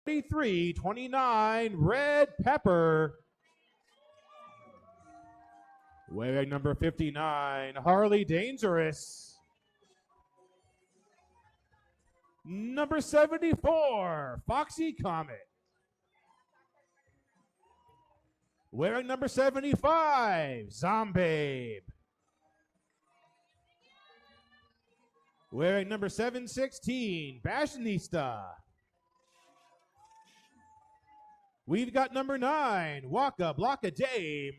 33-29, Red Pepper. Wearing number 59, Harley Dangerous. Number 74, Foxy Comet. Wearing number 75, Zombabe. Wearing number 716, Fashionista. We've got number 9, Waka Blocka Dame.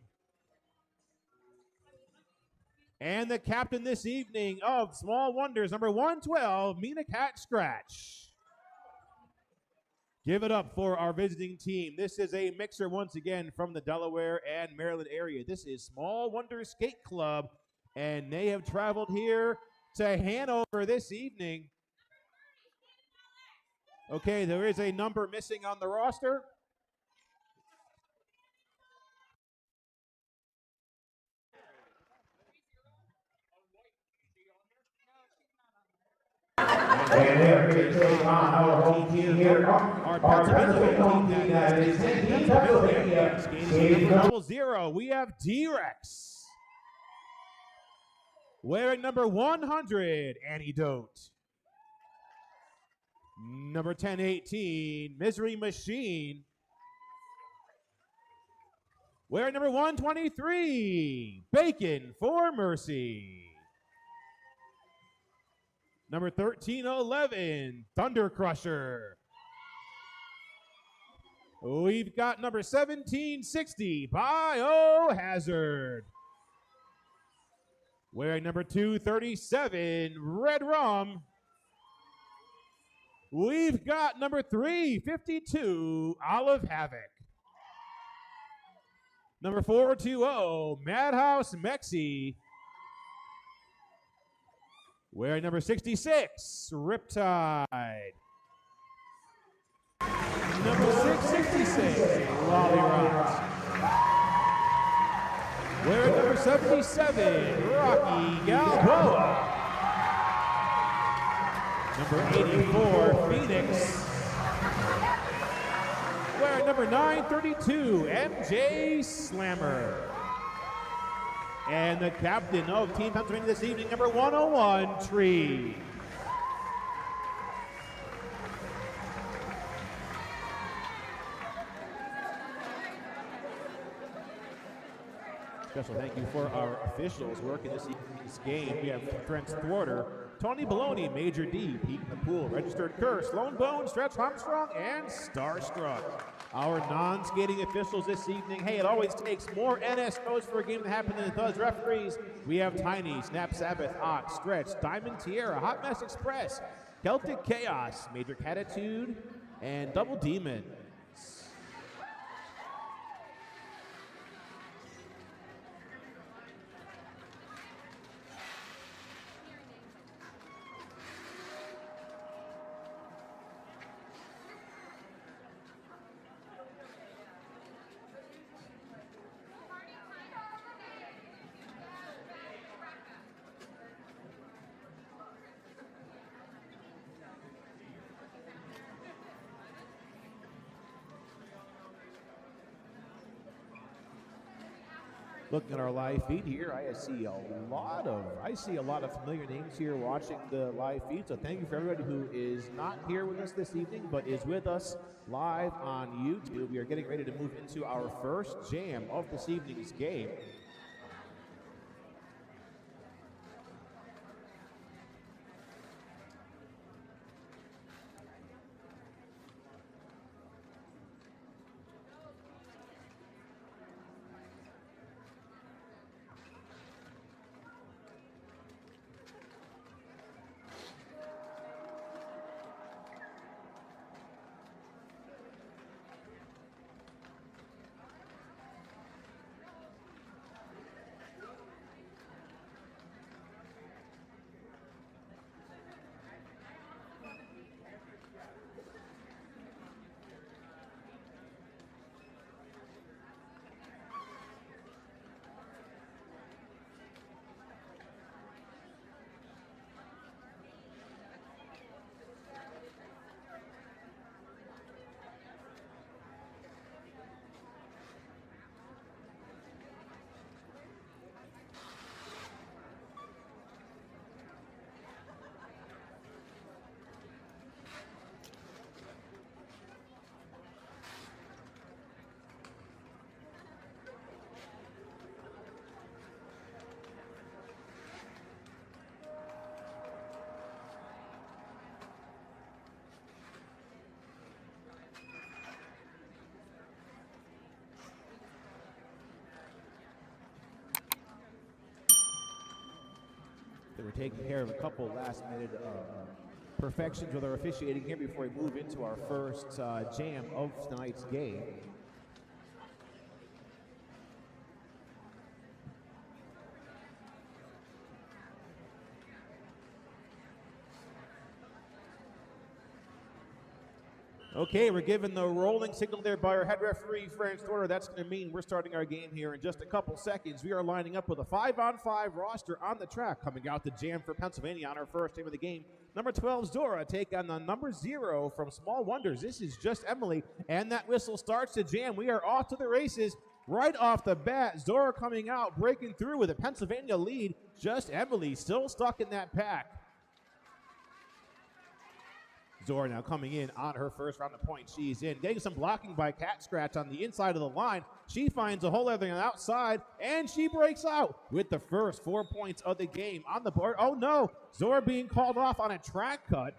And the captain this evening of Small Wonders, number 112, Mina Cat Scratch. Give it up for our visiting team. This is a mixer once again from the Delaware and Maryland area. This is Small Wonders Skate Club, and they have traveled here to Hanover this evening. Okay, there is a number missing on the roster. And they're here to take on our home team here. Our Pennsylvania team that is in Pennsylvania. Skating double zero, we have D-Rex. Wearing number 100, Antidote. Number 1018, Misery Machine. Wearing number 123, Bacon for Mercy. Number 1311, Thunder Crusher. We've got number 1760, Biohazard. Wearing number 237, Red Rum. We've got number 352, Olive Havoc. Number 420, Madhouse Mexi. Wearing number 66, Riptide. Number 666, Lolly Rot. Wearing number 77, Rocky Galboa. Number 84, Phoenix. Wearing number 932, MJ Slammer. And the captain of Team Pennsylvania this evening, number 101, Tree. Special thank you for our officials working this evening's game. We have Trent Thwarter, Tony Baloney, Major D, Pete in the Pool, Registered Curse, Lone Bone, Stretch Armstrong, and Starstruck. Our non-skating officials this evening. Hey, it always takes more NSOs for a game to happen than it does referees. We have Tiny, Snap Sabbath, Ox, Stretch, Diamond Tierra, Hot Mess Express, Celtic Chaos, Major Catitude, and Double Demon. Looking at our live feed here, I see a lot of familiar names here watching the live feed. So thank you for everybody who is not here with us this evening, but is with us live on YouTube. We are getting ready to move into our first jam of this evening's game. taking care of a couple last-minute perfections with our officiating here before we move into our first jam of tonight's game. Okay, we're given the rolling signal there by our head referee, Franz Thorner. That's going to mean we're starting our game here in just a couple seconds. We are lining up with a 5-on-5 roster on the track. Coming out the jam for Pennsylvania on our first game of the game. Number 12, Zora, take on the number 0 from Small Wonders. This is Just Emily, and that whistle starts the jam. We are off to the races right off the bat. Zora coming out, breaking through with a Pennsylvania lead. Just Emily still stuck in that pack. Zora now coming in on her first round of points. She's in, getting some blocking by Cat Scratch on the inside of the line. She finds a hole on the outside, and she breaks out with the first 4 points of the game on the board. Oh no, Zora being called off on a track cut.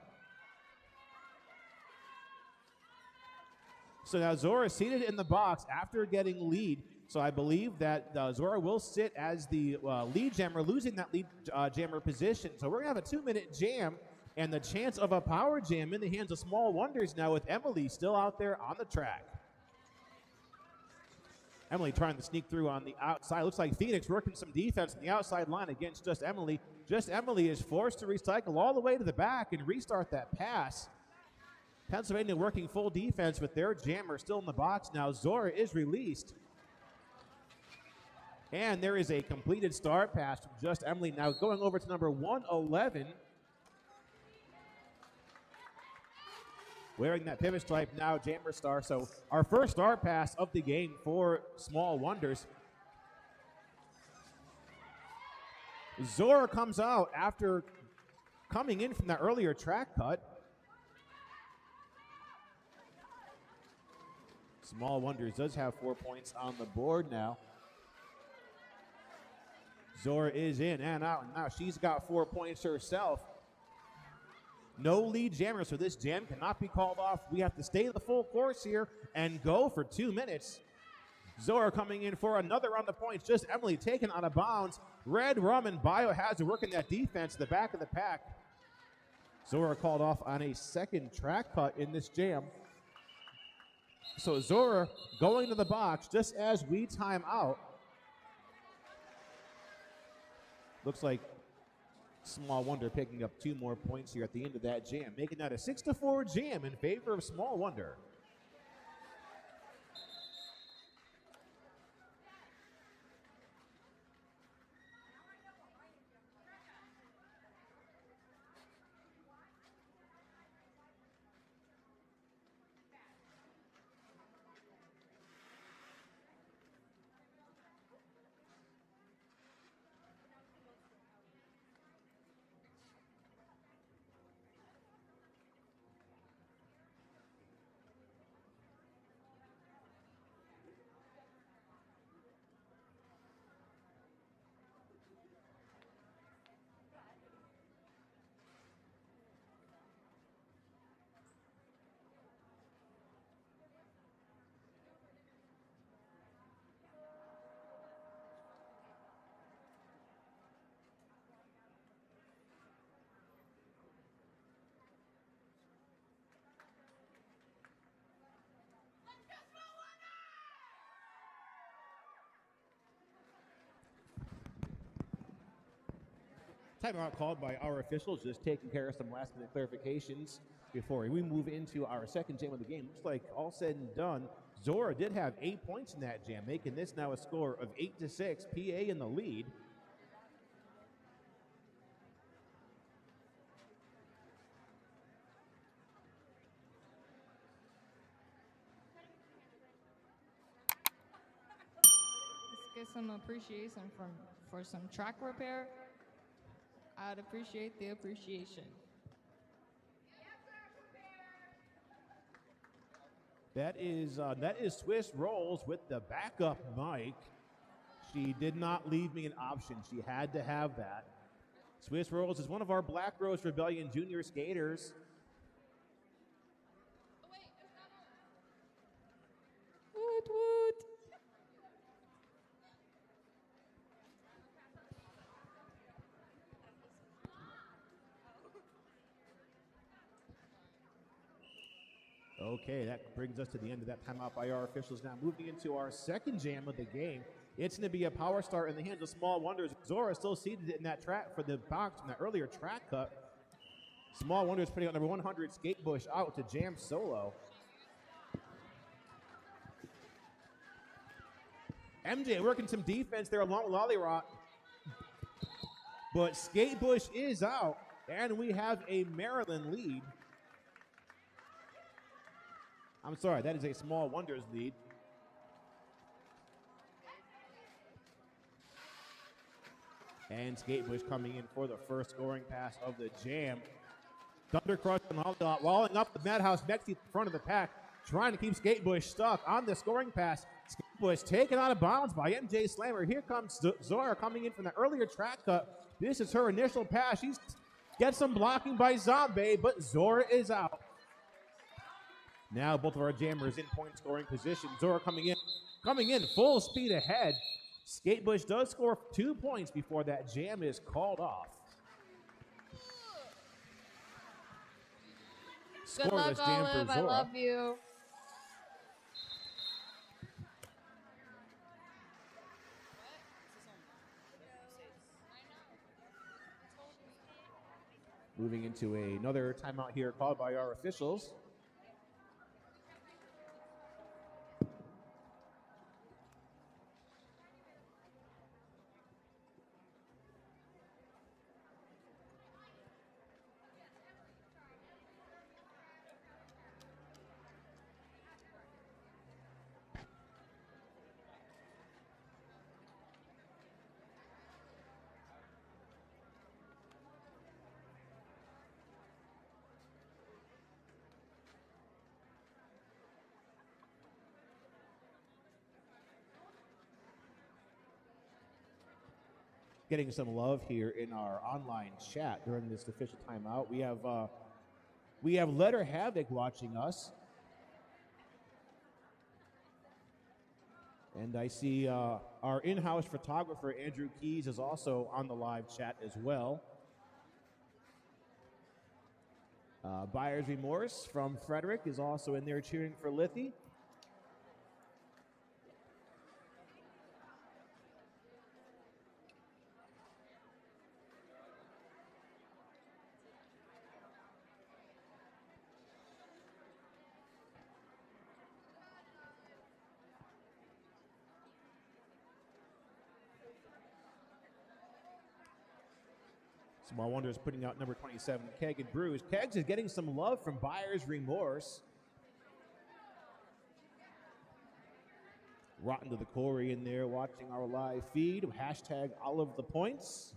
So now Zora seated in the box after getting lead. So I believe that Zora will sit as the lead jammer, losing that lead jammer position. So we're going to have a 2-minute jam. And the chance of a power jam in the hands of Small Wonders now with Emily still out there on the track. Emily trying to sneak through on the outside. Looks like Phoenix working some defense on the outside line against Just Emily. Just Emily is forced to recycle all the way to the back and restart that pass. Pennsylvania working full defense with their jammer still in the box now. Zora is released. And there is a completed start pass from Just Emily now going over to number 111. Wearing that pivot stripe now, Jammer Star. So our first start pass of the game for Small Wonders. Zora comes out after coming in from that earlier track cut. Small Wonders does have 4 points on the board now. Zora is in and out, and now she's got 4 points herself. No lead jammer, so this jam cannot be called off. We have to stay the full course here and go for 2 minutes. Zora coming in for another round of points. Just Emily taken out of bounds. Red Rum and Biohazard working that defense to the back of the pack. Zora called off on a second track cut in this jam. So Zora going to the box just as we time out. Looks like Small Wonder picking up 2 more points here at the end of that jam, making that a 6-4 jam in favor of Small Wonder. Timeout called by our officials, just taking care of some last-minute clarifications before we move into our second jam of the game. Looks like all said and done, Zora did have 8 points in that jam, making this now a score of 8-6. PA in the lead. Let's get some appreciation for some track repair. I'd appreciate the appreciation. That is Swiss Rolls with the backup mic. She did not leave me an option. She had to have that. Swiss Rolls is one of our Black Rose Rebellion junior skaters. Woot woot. Okay, that brings us to the end of that timeout by our officials. Now moving into our second jam of the game. It's going to be a power start in the hands of Small Wonders. Zora still seated in that track for the box from that earlier track cut. Small Wonders putting out number 100, Skatebush, out to jam solo. MJ working some defense there along Lollyrock. But Skatebush is out, and we have a Maryland lead. I'm sorry, that is a Small Wonders lead. And Skatebush coming in for the first scoring pass of the jam. Thunder Crush and walling up the Madhouse next to the front of the pack, trying to keep Skatebush stuck on the scoring pass. Skatebush taken out of bounds by MJ Slammer. Here comes Zora coming in from the earlier track cut. This is her initial pass. She gets some blocking by Zombie, but Zora is out. Now both of our jammers in point scoring position. Zora coming in full speed ahead. Skatebush does score 2 points before that jam is called off. Good luck, Olive. I love you. Moving into another timeout here called by our officials. Getting some love here in our online chat during this official timeout. We have Letter Havoc watching us. And I see our in-house photographer, Andrew Keys, is also on the live chat as well. Buyer's Remorse from Frederick is also in there cheering for Liffey. Small Wonders putting out number 27, Keg and Brews. Kegs is getting some love from Buyer's Remorse. Rotten to the Corey in there watching our live feed. Hashtag all of the points.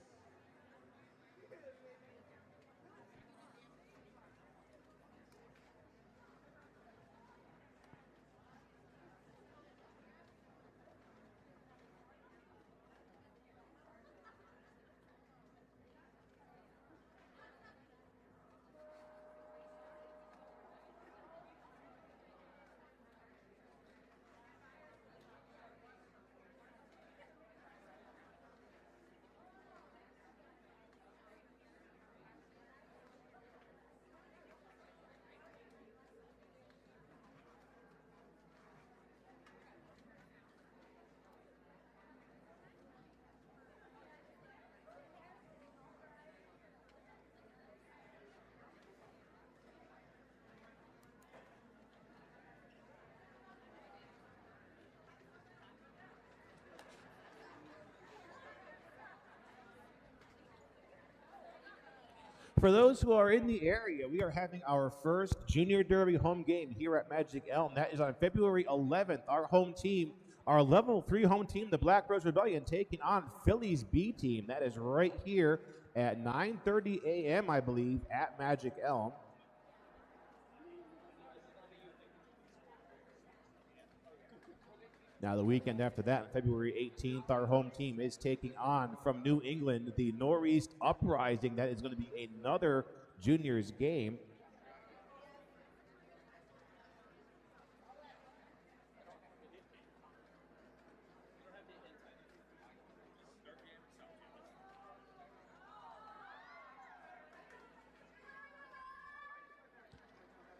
For those who are in the area, we are having our first Junior Derby home game here at Magic Elm. That is on February 11th. Our home team, our level 3 home team, the Black Rose Rebellion, taking on Philly's B team. That is right here at 9:30 a.m., I believe, at Magic Elm. Now, the weekend after that, on February 18th, our home team is taking on, from New England, the Northeast Uprising. That is going to be another juniors game.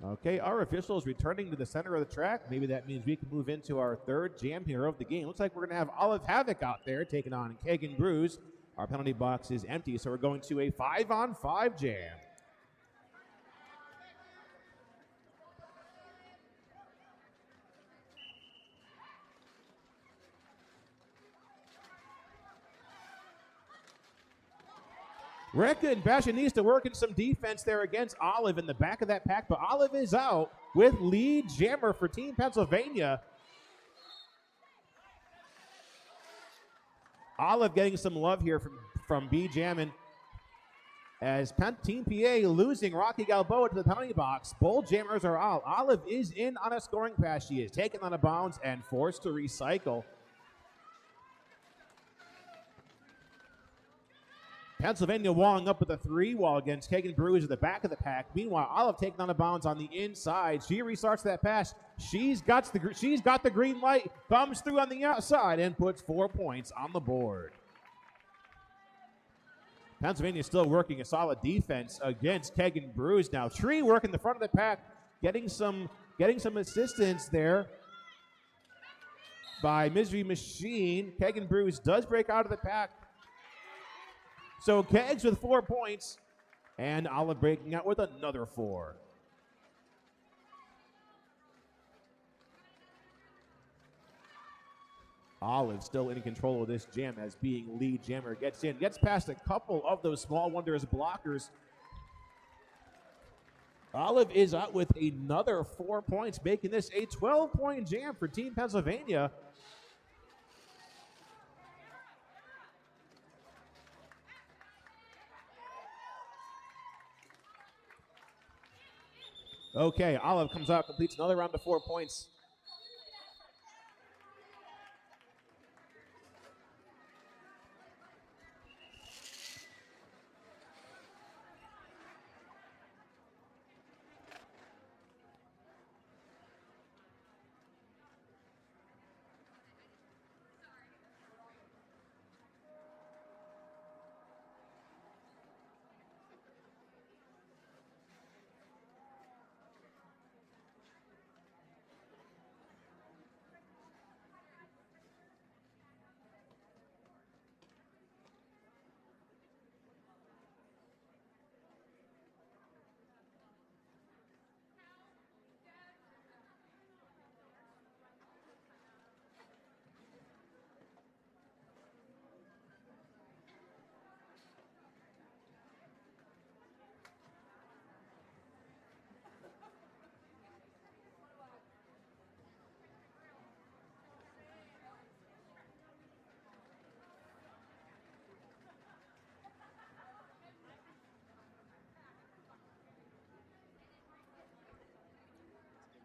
All Okay, our officials returning to the center of the track. Maybe that means we can move into our third jam here of the game. Looks like we're going to have Olive Havoc out there taking on Kagan Brews. Our penalty box is empty, so we're going to a 5-on-5 jam. Rekka and Fashionista working some defense there against Olive in the back of that pack, but Olive is out with lead jammer for Team Pennsylvania. Olive getting some love here from B jamming as Team PA losing Rocky Galboa to the penalty box. Both jammers are out. Olive is in on a scoring pass. She is taken out of bounds and forced to recycle. Pennsylvania walling up with a 3-wall against Kagan Brews at the back of the pack. Meanwhile, Olive taking on the bounds on the inside. She restarts that pass. She's got the green light, comes through on the outside, and puts 4 points on the board. Pennsylvania still working a solid defense against Kagan Brews now. Tree working the front of the pack, getting some assistance there by Misery Machine. Kagan Brews does break out of the pack. So Kegs with 4 points, and Olive breaking out with another 4. Olive still in control of this jam as being lead jammer. Gets past a couple of those Small Wonders blockers. Olive is out with another 4 points, making this a 12-point jam for Team Pennsylvania. Okay, Olive comes out, completes another round of 4 points.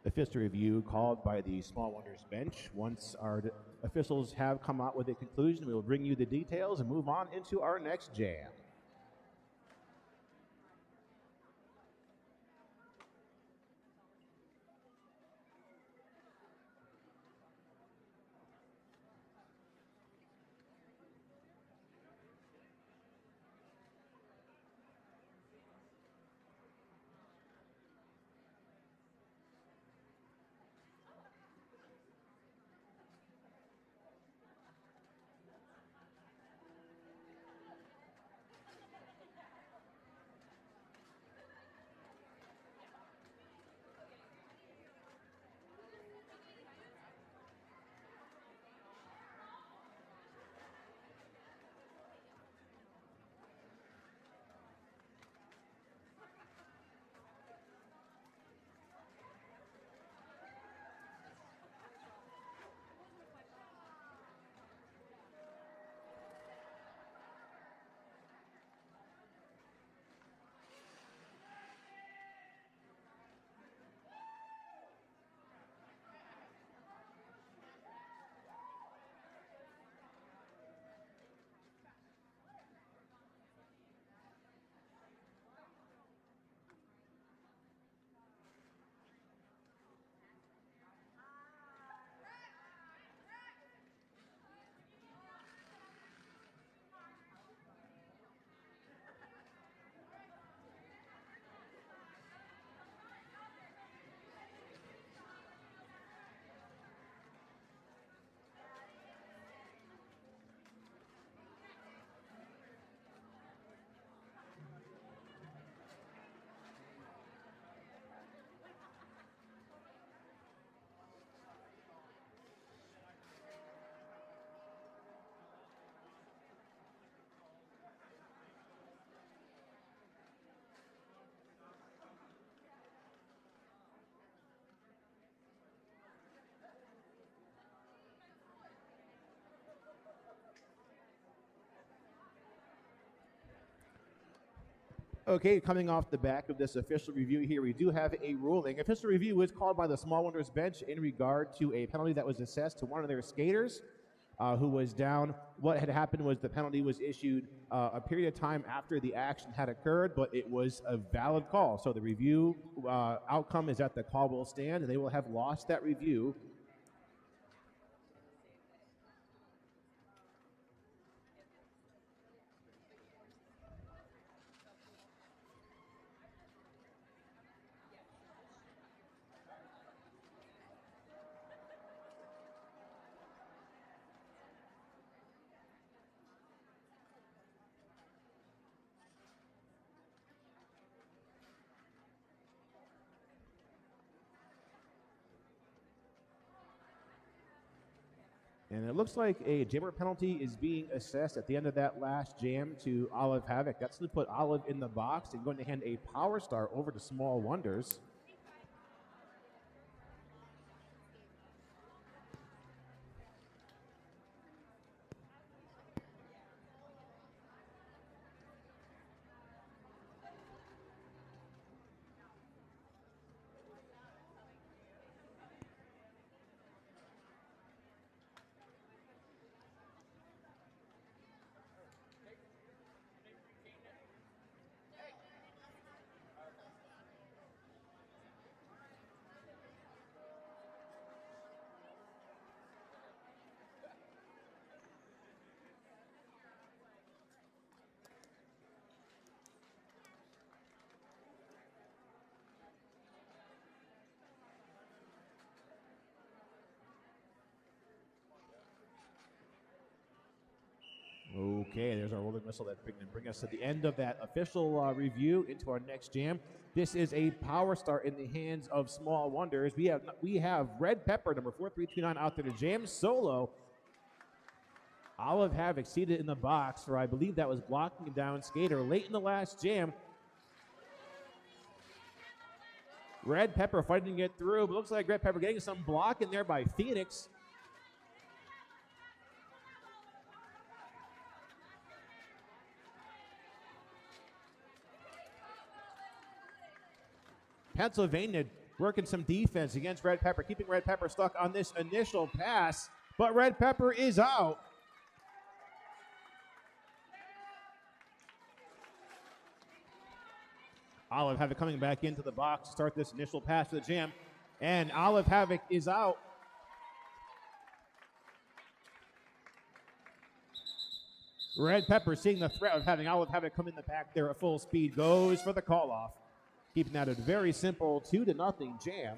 The fifth review called by the Small Wonders bench. Once our officials have come out with a conclusion, we will bring you the details and move on into our next jam. Okay, coming off the back of this official review here, we do have a ruling. Official review is called by the Small Wonders bench in regard to a penalty that was assessed to one of their skaters who was down. What had happened was the penalty was issued a period of time after the action had occurred, but it was a valid call. So the review outcome is that the call will stand, and they will have lost that review. And it looks like a jammer penalty is being assessed at the end of that last jam to Olive Havoc. That's going to put Olive in the box and going to hand a Power Star over to Small Wonders. Okay, there's our rolling whistle that's going to bring us to the end of that official review into our next jam. This is a Power Star in the hands of Small Wonders. We have Red Pepper, number 4329, out there to jam solo. Olive Havoc seated in the box for, I believe that was blocking down skater late in the last jam. Red Pepper fighting to get through, but looks like Red Pepper getting some block in there by Phoenix. Pennsylvania working some defense against Red Pepper, keeping Red Pepper stuck on this initial pass, but Red Pepper is out. Olive Havoc coming back into the box to start this initial pass to the jam, and Olive Havoc is out. Red Pepper, seeing the threat of having Olive Havoc come in the back there at full speed, goes for the call-off. Keeping that a very simple 2-0 jam.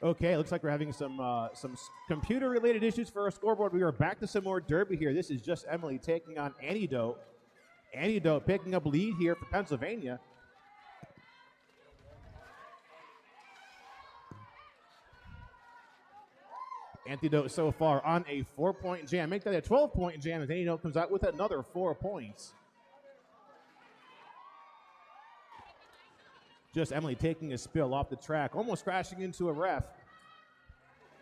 Okay, looks like we're having some computer-related issues for our scoreboard. We are back to some more derby here. This is just Emily taking on Antidote. Antidote picking up lead here for Pennsylvania. Antidote so far on a 4-point jam. Make that a 12-point jam as Antidote comes out with another 4 points. Just Emily taking a spill off the track, almost crashing into a ref.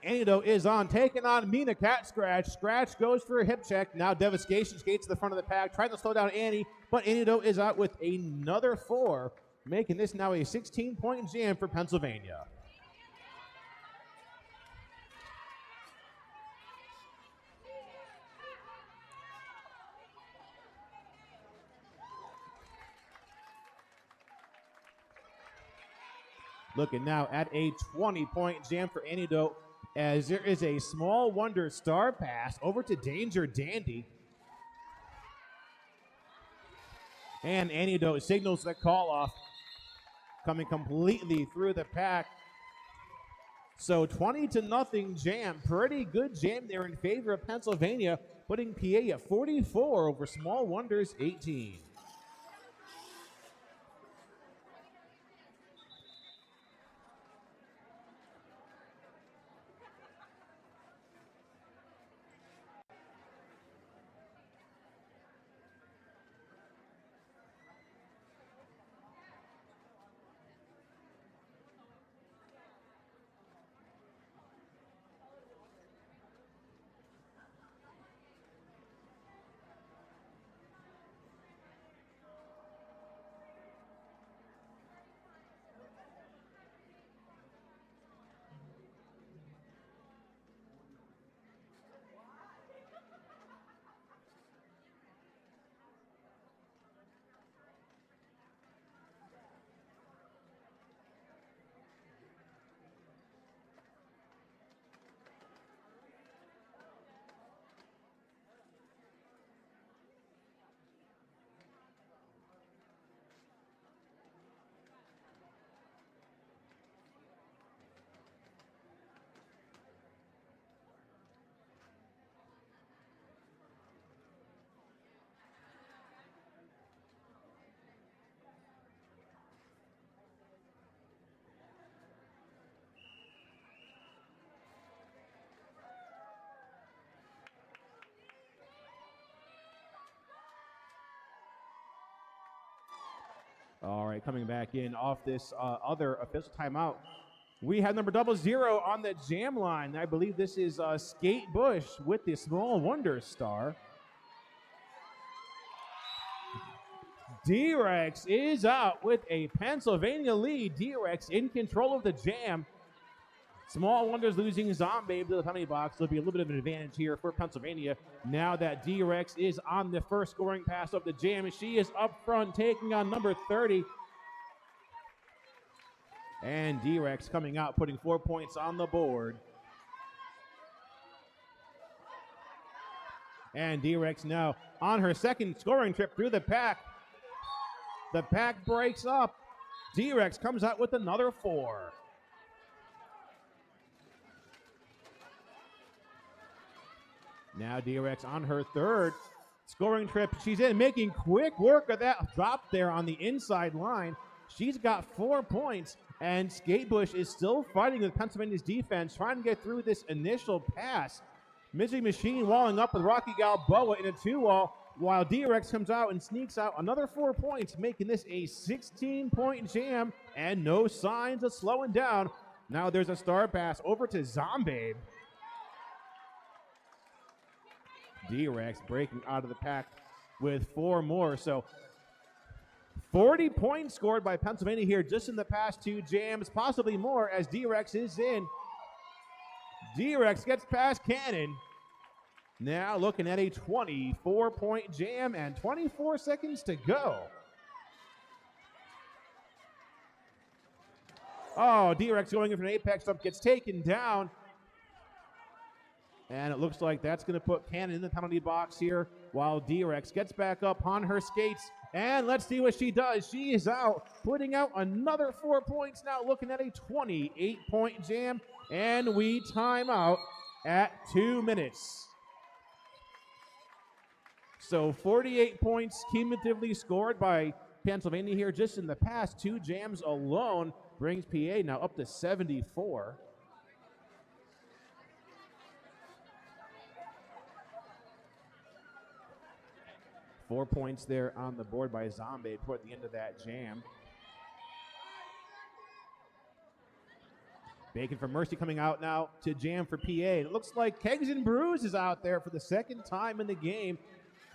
Antidote is on, taking on Mina Cat Scratch. Scratch goes for a hip check. Now Devastation skates to the front of the pack, trying to slow down Annie, but Antidote is out with another 4, making this now a 16-point jam for Pennsylvania. Looking now at a 20-point jam for Antidote, as there is a Small Wonder star pass over to Danger Dandy. And Antidote signals the call off, coming completely through the pack. So 20-0 jam. Pretty good jam there in favor of Pennsylvania, putting PA at 44 over Small Wonders 18. All right, coming back in off this other official timeout. We have number 00 on the jam line. I believe this is Skate Bush with the Small Wonder star. D-Rex is out with a Pennsylvania lead. D-Rex in control of the jam. Small Wonders losing Zombie to the penalty box. There'll be a little bit of an advantage here for Pennsylvania. Now that D-Rex is on the first scoring pass of the jam, she is up front taking on number 30. And D-Rex coming out, putting 4 points on the board. And D-Rex now on her second scoring trip through the pack. The pack breaks up. D-Rex comes out with another 4. Now D-Rex on her third scoring trip. She's in, making quick work of that drop there on the inside line. She's got 4 points, and Skatebush is still fighting with Pennsylvania's defense, trying to get through this initial pass. Misery Machine walling up with Rocky Galboa in a 2-wall, while D-Rex comes out and sneaks out another 4 points, making this a 16-point jam, and no signs of slowing down. Now there's a star pass over to Zombie. D-Rex breaking out of the pack with 4 more. So 40 points scored by Pennsylvania here just in the past 2 jams, possibly more as D-Rex is in. D-Rex gets past Cannon. Now looking at a 24-point jam and 24 seconds to go. Oh, D-Rex going in for an apex jump, gets taken down. And it looks like that's going to put Cannon in the penalty box here while D-Rex gets back up on her skates. And let's see what she does. She is out, putting out another 4 points now, looking at a 28-point jam And we time out at 2 minutes. So 48 points cumulatively scored by Pennsylvania here just in the past 2 jams alone brings PA now up to 74. Four points there on the board by Zombie toward the end of that jam. Bacon for Mercy coming out now to jam for PA. It looks like Kegs and Brews is out there for the second time in the game.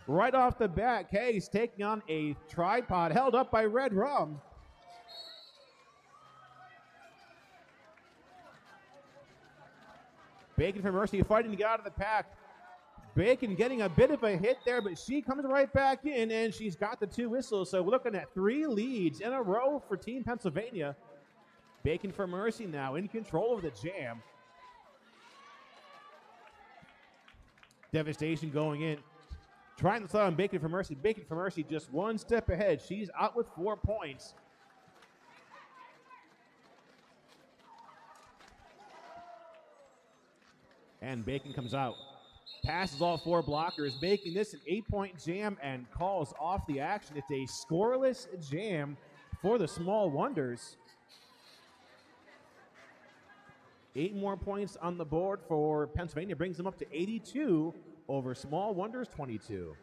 Right off the bat, Kegs taking on a tripod held up by Red Rum. Bacon for Mercy fighting to get out of the pack. Bacon getting a bit of a hit there, but she comes right back in, and she's got the 2 whistles. So we're looking at 3 leads in a row for Team Pennsylvania. Bacon for Mercy now in control of the jam. Devastation going in. Trying to slow down Bacon for Mercy. Bacon for Mercy just 1 step ahead. She's out with 4 points. And Bacon comes out. Passes all 4 blockers, making this an 8-point jam and calls off the action. It's a scoreless jam for the Small Wonders. 8 more points on the board for Pennsylvania brings them up to 82 over Small Wonders 22.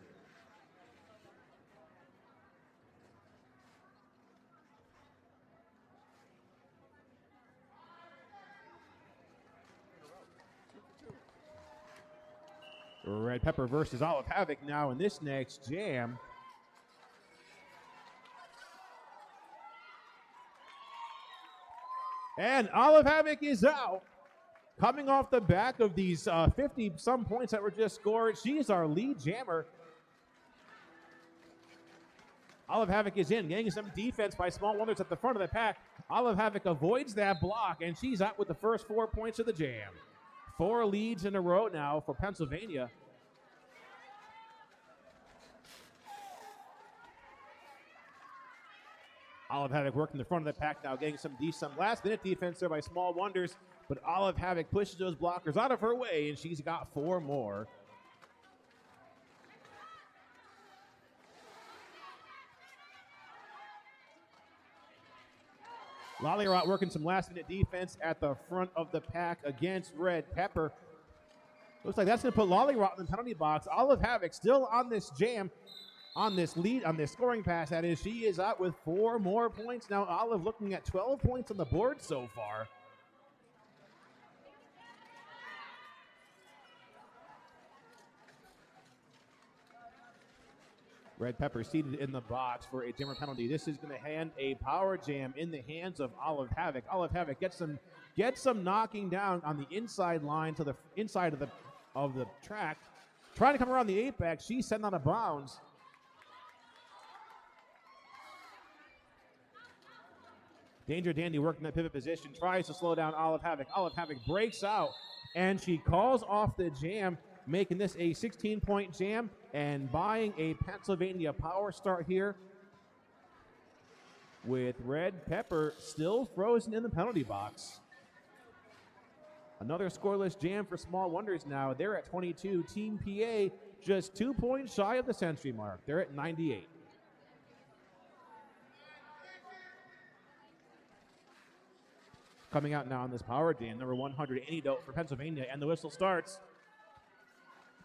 Red Pepper versus Olive Havoc now in this next jam. And Olive Havoc is out. Coming off the back of these 50-some points that were just scored, she's our lead jammer. Olive Havoc is in, getting some defense by Small Wonders at the front of the pack. Olive Havoc avoids that block, and she's out with the first 4 points of the jam. 4 leads in a row now for Pennsylvania. Olive Havoc working the front of the pack now, getting some last-minute defense there by Small Wonders, but Olive Havoc pushes those blockers out of her way, and she's got 4 more. Lollyrot working some last-minute defense at the front of the pack against Red Pepper. Looks like that's going to put Lollyrot in the penalty box. Olive Havoc still on this jam, on this lead, on this scoring pass, that is. She is out with 4 more points. Now Olive looking at 12 points on the board so far. Red Pepper seated in the box for a jammer penalty. This is going to hand a power jam in the hands of Olive Havoc. Olive Havoc gets some knocking down on the inside line to the inside of the track. Trying to come around the 8-back. She's sent out of bounds. Danger Dandy working that pivot position. Tries to slow down Olive Havoc. Olive Havoc breaks out, and she calls off the jam, making this a 16-point jam and buying a Pennsylvania power start here with Red Pepper still frozen in the penalty box. Another scoreless jam for Small Wonders now. They're at 22. Team PA just 2 points shy of the century mark. They're at 98. Coming out now on this power jam, number 100, Antidote for Pennsylvania, and the whistle starts.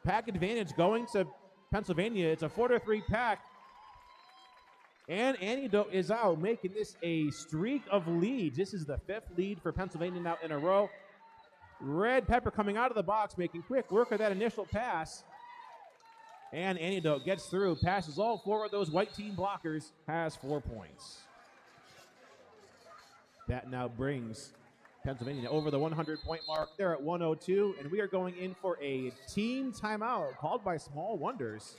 Pack advantage going to Pennsylvania. It's a 4-3 pack. And Antidote is out, making this a streak of leads. This is the 5th lead for Pennsylvania now in a row. Red Pepper coming out of the box, making quick work of that initial pass. And Antidote gets through, passes all 4 of those white team blockers, has 4 points. That now brings Pennsylvania over the 100-point mark. They're at 102, and we are going in for a team timeout called by Small Wonders.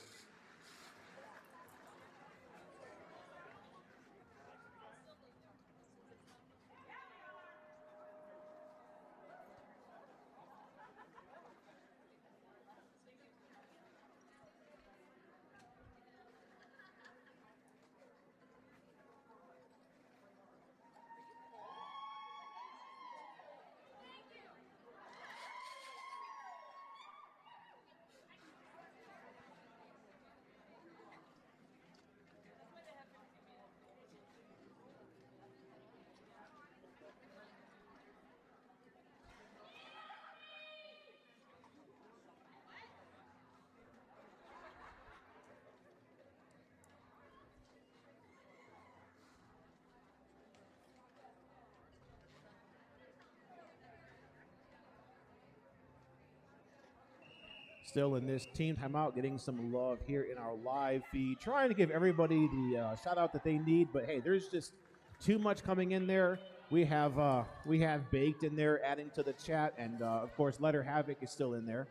Still in this team timeout, getting some love here in our live feed. Trying to give everybody the shout out that they need, but hey, there's just too much coming in there. We have Baked in there adding to the chat, and of course, Letter Havoc is still in there.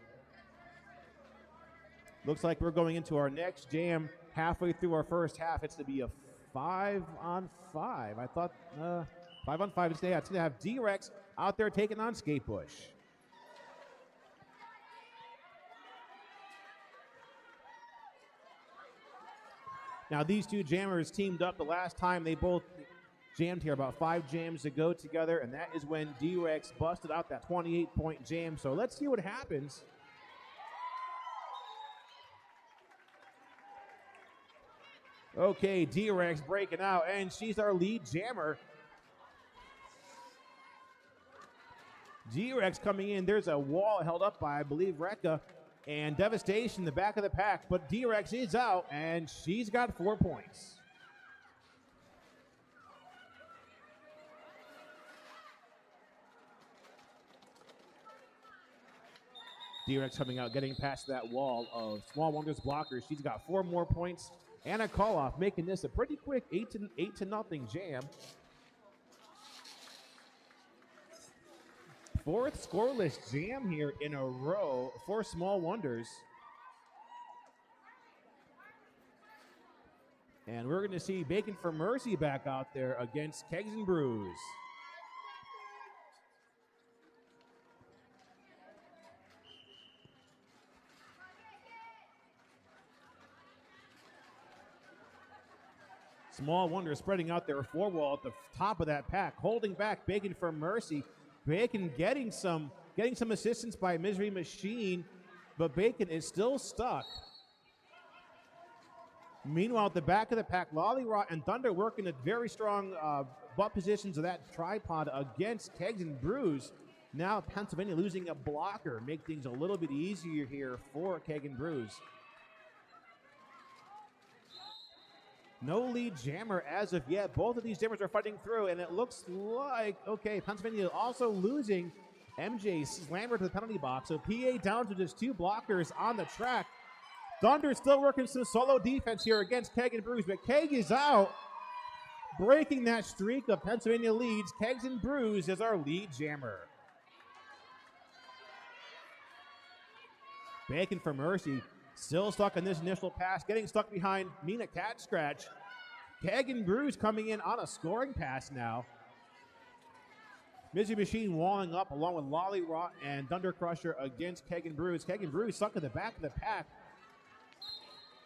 Looks like we're going into our next jam halfway through our first half. It's to be a 5-on-5. I thought 5-on-5 today. It's going to have D-Rex out there taking on Skatebush. Now, these two jammers teamed up the last time they both jammed here about 5 jams ago together, and that is when D-Rex busted out that 28-point jam. So let's see what happens. Okay, D-Rex breaking out, and she's our lead jammer. D-Rex coming in. There's a wall held up by, I believe, Rekka. And Devastation in the back of the pack, but D-Rex is out, and she's got 4 points. D-Rex coming out, getting past that wall of Small Wonders blockers. She's got 4 more points and a call-off, making this a pretty quick 8-0 jam. 4th scoreless jam here in a row for Small Wonders. And we're going to see Bacon for Mercy back out there against Kegs and Brews. Small Wonders spreading out their 4-wall at the top of that pack, holding back Bacon for Mercy. Bacon getting some assistance by Misery Machine, but Bacon is still stuck. Meanwhile, at the back of the pack, Lollyrot and Thunder working at very strong butt positions of that tripod against Kegs and Brews. Now Pennsylvania losing a blocker, make things a little bit easier here for Keg and Brews. No lead jammer as of yet. Both of these jammers are fighting through, and it looks like, okay, Pennsylvania also losing MJ Slammer to the penalty box. So PA down to just 2 blockers on the track. Thunder still working some solo defense here against Keg and Brews, but Keg is out, breaking that streak of Pennsylvania leads. Kegs and Brews is our lead jammer. Bacon for Mercy. Still stuck in this initial pass, getting stuck behind Mina Cat Scratch. Keg and Brews coming in on a scoring pass now. Misery Machine walling up along with Lollyrot and Thunder Crusher against Keg and Brews. Keg and Brews stuck in the back of the pack.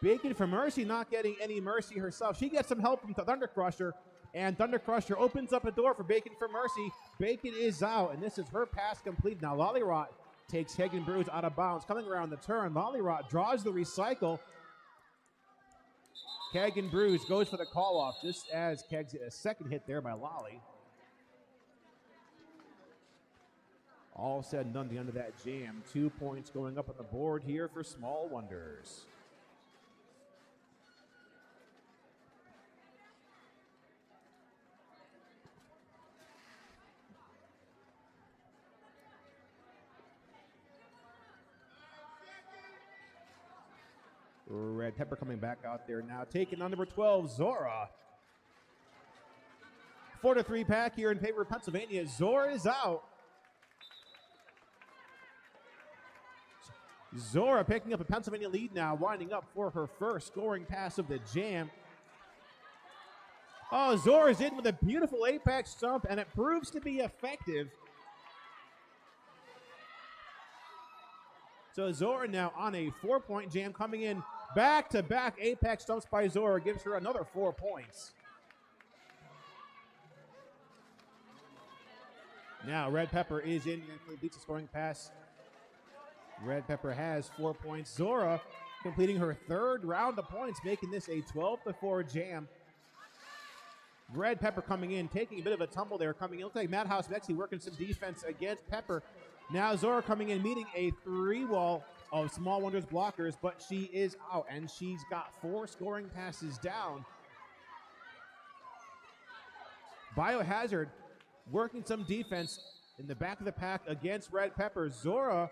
Bacon for Mercy not getting any mercy herself. She gets some help from Thunder Crusher, and Thunder Crusher opens up a door for Bacon for Mercy. Bacon is out, and this is her pass complete. Now Lollyrot takes Keg and Brews out of bounds. Coming around the turn, Lollyrot draws the recycle. Keg and Brews goes for the call-off just as Keg's a second hit there by Lolly. All said and done, the end of that jam. 2 points going up on the board here for Small Wonders. Red Pepper coming back out there now, taking on number 12, Zora. 4-3 pack here in favor of Pennsylvania. Zora is out. Zora picking up a Pennsylvania lead now, winding up for her first scoring pass of the jam. Oh, Zora's in with a beautiful apex stomp, and it proves to be effective. So Zora now on a 4-point jam, coming in back-to-back apex stumps by Zora, gives her another 4 points. Now Red Pepper is in and completes a scoring pass. Red Pepper has 4 points. Zora completing her 3rd round of points, making this a 12-4 jam. Red Pepper coming in, taking a bit of a tumble there, coming in. Looks like Madhouse Mexi working some defense against Pepper. Now Zora coming in, meeting a 3-wall of Small Wonders blockers, but she is out, and she's got 4 scoring passes down. Biohazard working some defense in the back of the pack against Red Pepper. Zora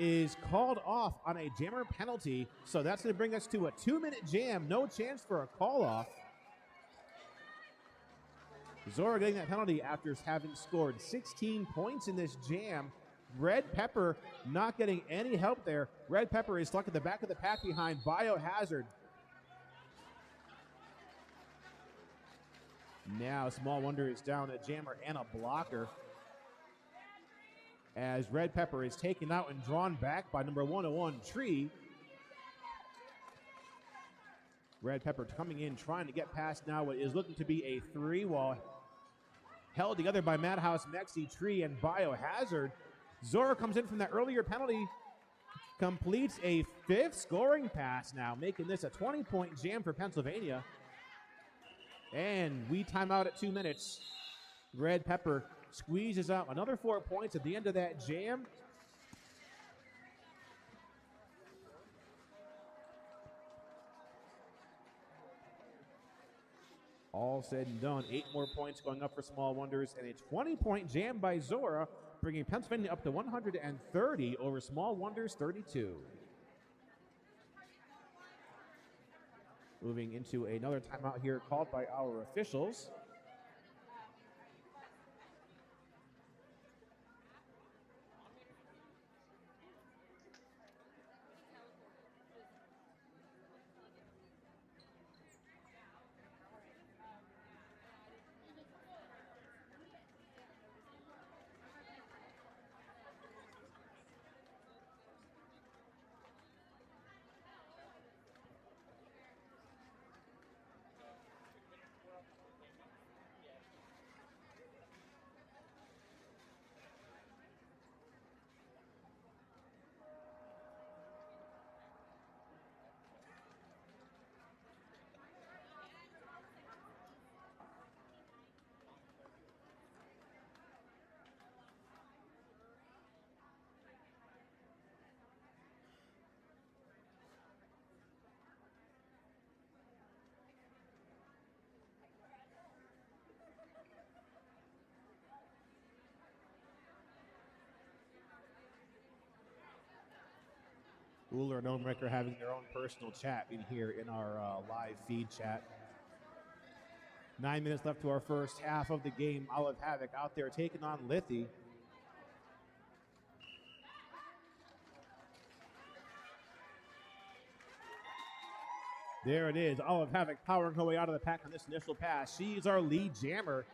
is called off on a jammer penalty. So that's going to bring us to a 2-minute jam. No chance for a call-off. Zora getting that penalty after having scored 16 points in this jam. Red Pepper not getting any help there. Red Pepper is stuck at the back of the pack behind Biohazard. Now Small Wonder is down a jammer and a blocker, as Red Pepper is taken out and drawn back by number 101, Tree. Red Pepper coming in, trying to get past now what is looking to be a 3, while held together by Madhouse, Mexi, Tree, and Biohazard. Zora comes in from that earlier penalty, completes a 5th scoring pass now, making this a 20-point jam for Pennsylvania. And we time out at 2 minutes. Red Pepper squeezes out another 4 points at the end of that jam. All said and done, 8 more points going up for Small Wonders, and a 20-point jam by Zora, bringing Pennsylvania up to 130 over Small Wonders 32. Moving into another timeout here called by our officials. Uller and Omrecker having their own personal chat in here in our live feed chat. 9 minutes left to our first half of the game. Olive Havoc out there taking on Lithi. There it is. Olive Havoc powering her way out of the pack on this initial pass. She's our lead jammer.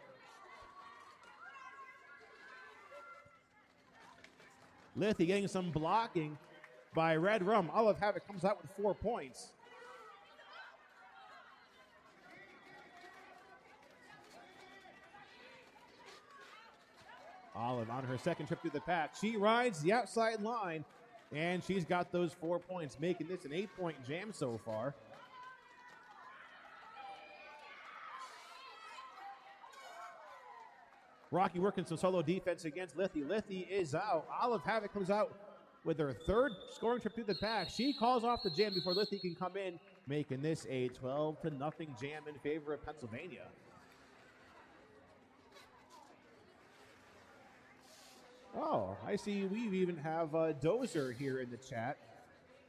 Lithi getting some blocking by Red Rum. Olive Havoc comes out with 4 points. Olive on her second trip through the pack. She rides the outside line, and she's got those 4 points, making this an 8-point jam so far. Rocky working some solo defense against Lithi. Lithi is out. Olive Havoc comes out with her 3rd scoring trip through the pack. She calls off the jam before Lithi can come in, making this a 12-0 jam in favor of Pennsylvania. Oh, I see we even have Dozer here in the chat.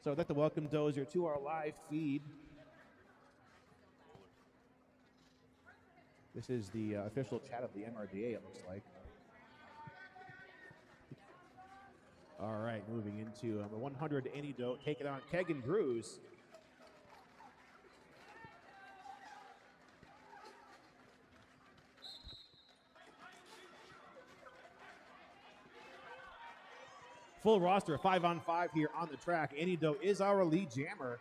So I'd like to welcome Dozer to our live feed. This is the official chat of the MRDA, it looks like. All right, moving into number 100, Antidote, taking on Keg and Brews. Full roster, 5-on-5 here on the track. Antidote is our lead jammer.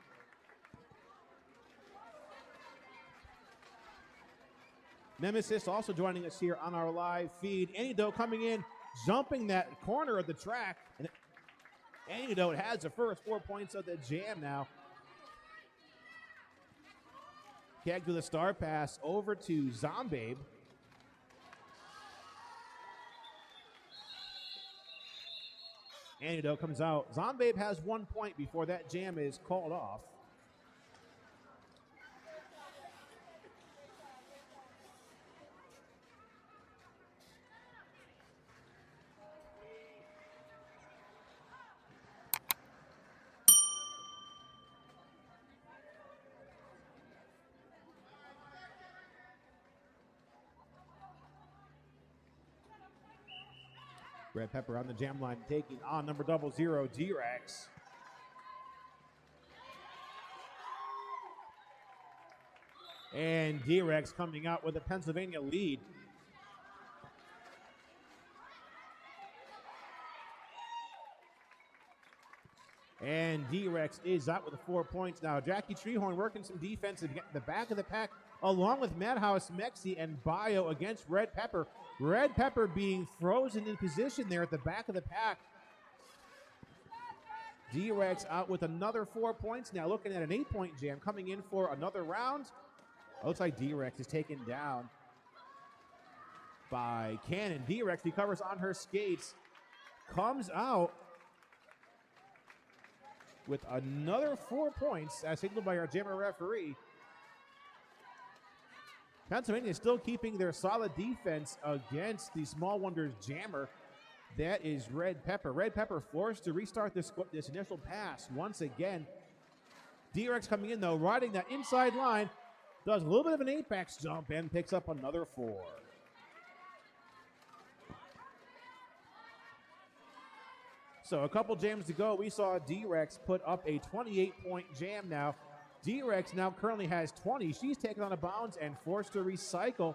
Nemesis also joining us here on our live feed. Antidote coming in, jumping that corner of the track. And Antidote has the first 4 points of the jam now. Keg with a star pass over to Zombabe. Antidote comes out. Zombabe has 1 point before that jam is called off. Red Pepper on the jam line taking on number 00, D-Rex. And D-Rex coming out with a Pennsylvania lead. And D-Rex is out with the 4 points now. Jackie Treehorn working some defense in the back of the pack, along with Madhouse, Mexi, and Bio against Red Pepper. Red Pepper being frozen in position there at the back of the pack. D-Rex out with another 4 points now, looking at an 8-point jam coming in for another round. Looks like D-Rex is taken down by Cannon. D-Rex recovers on her skates, comes out with another 4 points as signaled by our jammer referee. Pennsylvania is still keeping their solid defense against the Small Wonders jammer. That is Red Pepper. Red Pepper forced to restart this initial pass once again. D-Rex coming in though, riding that inside line, does a little bit of an apex jump and picks up another 4. So a couple jams to go. We saw D-Rex put up a 28-point jam now. D-Rex now currently has 20. She's taken on a bounce and forced to recycle.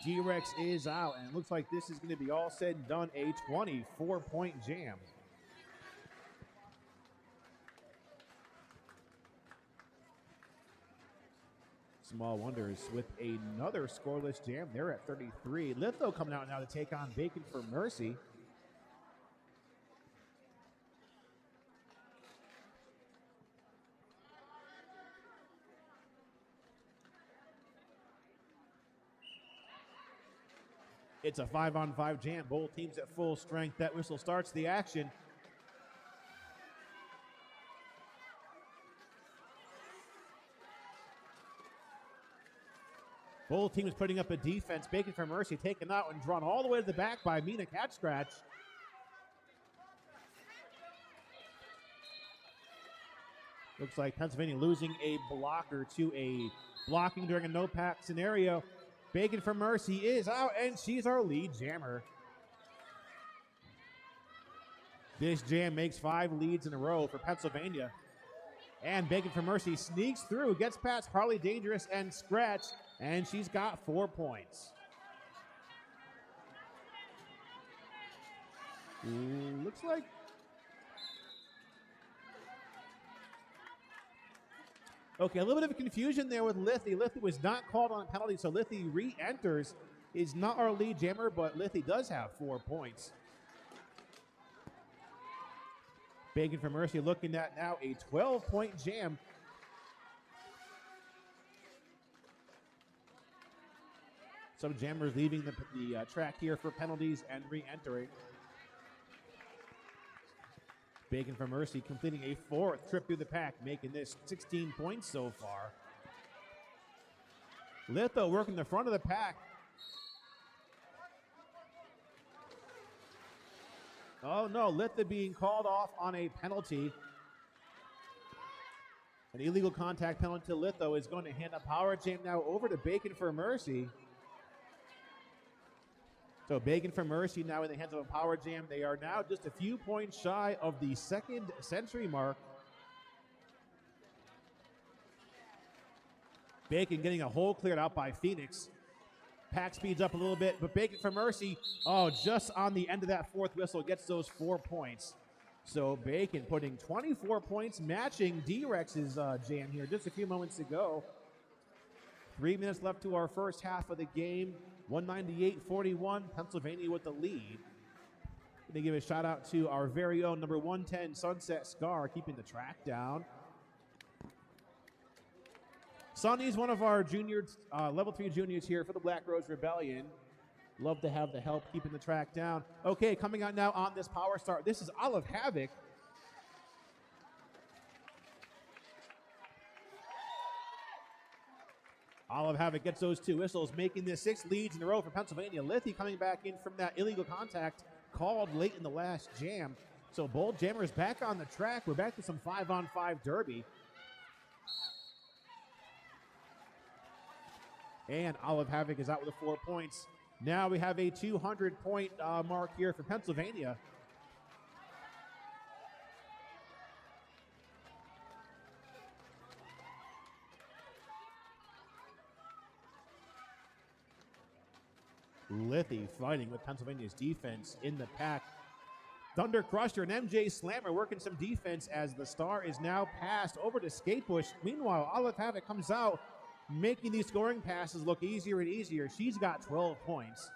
D-Rex is out, and it looks like this is going to be all said and done, a 24-point jam. Small Wonders with another scoreless jam. They're at 33. Litho coming out now to take on Bacon for Mercy. It's a 5-on-5 jam. Both teams at full strength. That whistle starts the action. Both teams putting up a defense. Bacon for Mercy taken out and drawn all the way to the back by Mina Cat Scratch. Looks like Pennsylvania losing a blocker to a blocking during a no-pack scenario. Bacon for Mercy is out, and she's our lead jammer. This jam makes 5 leads in a row for Pennsylvania. And Bacon for Mercy sneaks through, gets past Harley Dangerous and Scratch, and she's got 4 points. Looks like okay, a little bit of a confusion there with Lithy. Lithy was not called on a penalty, so Lithy re-enters. Is not our lead jammer, but Lithy does have 4 points. Bacon for Mercy looking at now a 12-point jam. Some jammers leaving the track here for penalties and re-entering. Bacon for Mercy completing a 4th trip through the pack, making this 16 points so far. Litho working the front of the pack. Oh no, Litho being called off on a penalty. An illegal contact penalty to Litho is going to hand a power jam now over to Bacon for Mercy. So Bacon for Mercy now in the hands of a power jam. They are now just a few points shy of the 2nd century mark. Bacon getting a hole cleared out by Phoenix. Pack speeds up a little bit, but Bacon for Mercy, just on the end of that 4th whistle, gets those 4 points. So Bacon putting 24 points, matching D-Rex's jam here just a few moments ago. 3 minutes left to our first half of the game. 198-41, Pennsylvania with the lead. Going to give a shout out to our very own number 110 Sunset Scar, keeping the track down. Sonny's one of our juniors, level 3 juniors here for the Black Rose Rebellion. Love to have the help keeping the track down. Okay, coming out now on this power start. This is Olive Havoc. Olive Havoc gets those 2 whistles, making this 6 leads in a row for Pennsylvania. Lithy coming back in from that illegal contact called late in the last jam. So both jammers back on the track. We're back to some 5-on-5 derby. And Olive Havoc is out with the 4 points. Now we have a 200-point mark here for Pennsylvania. Liffey fighting with Pennsylvania's defense in the pack. Thunder Crusher and MJ Slammer working some defense as the Star is now passed over to Skatebush. Meanwhile, Olive Havoc comes out, making these scoring passes look easier and easier. She's got 12 points.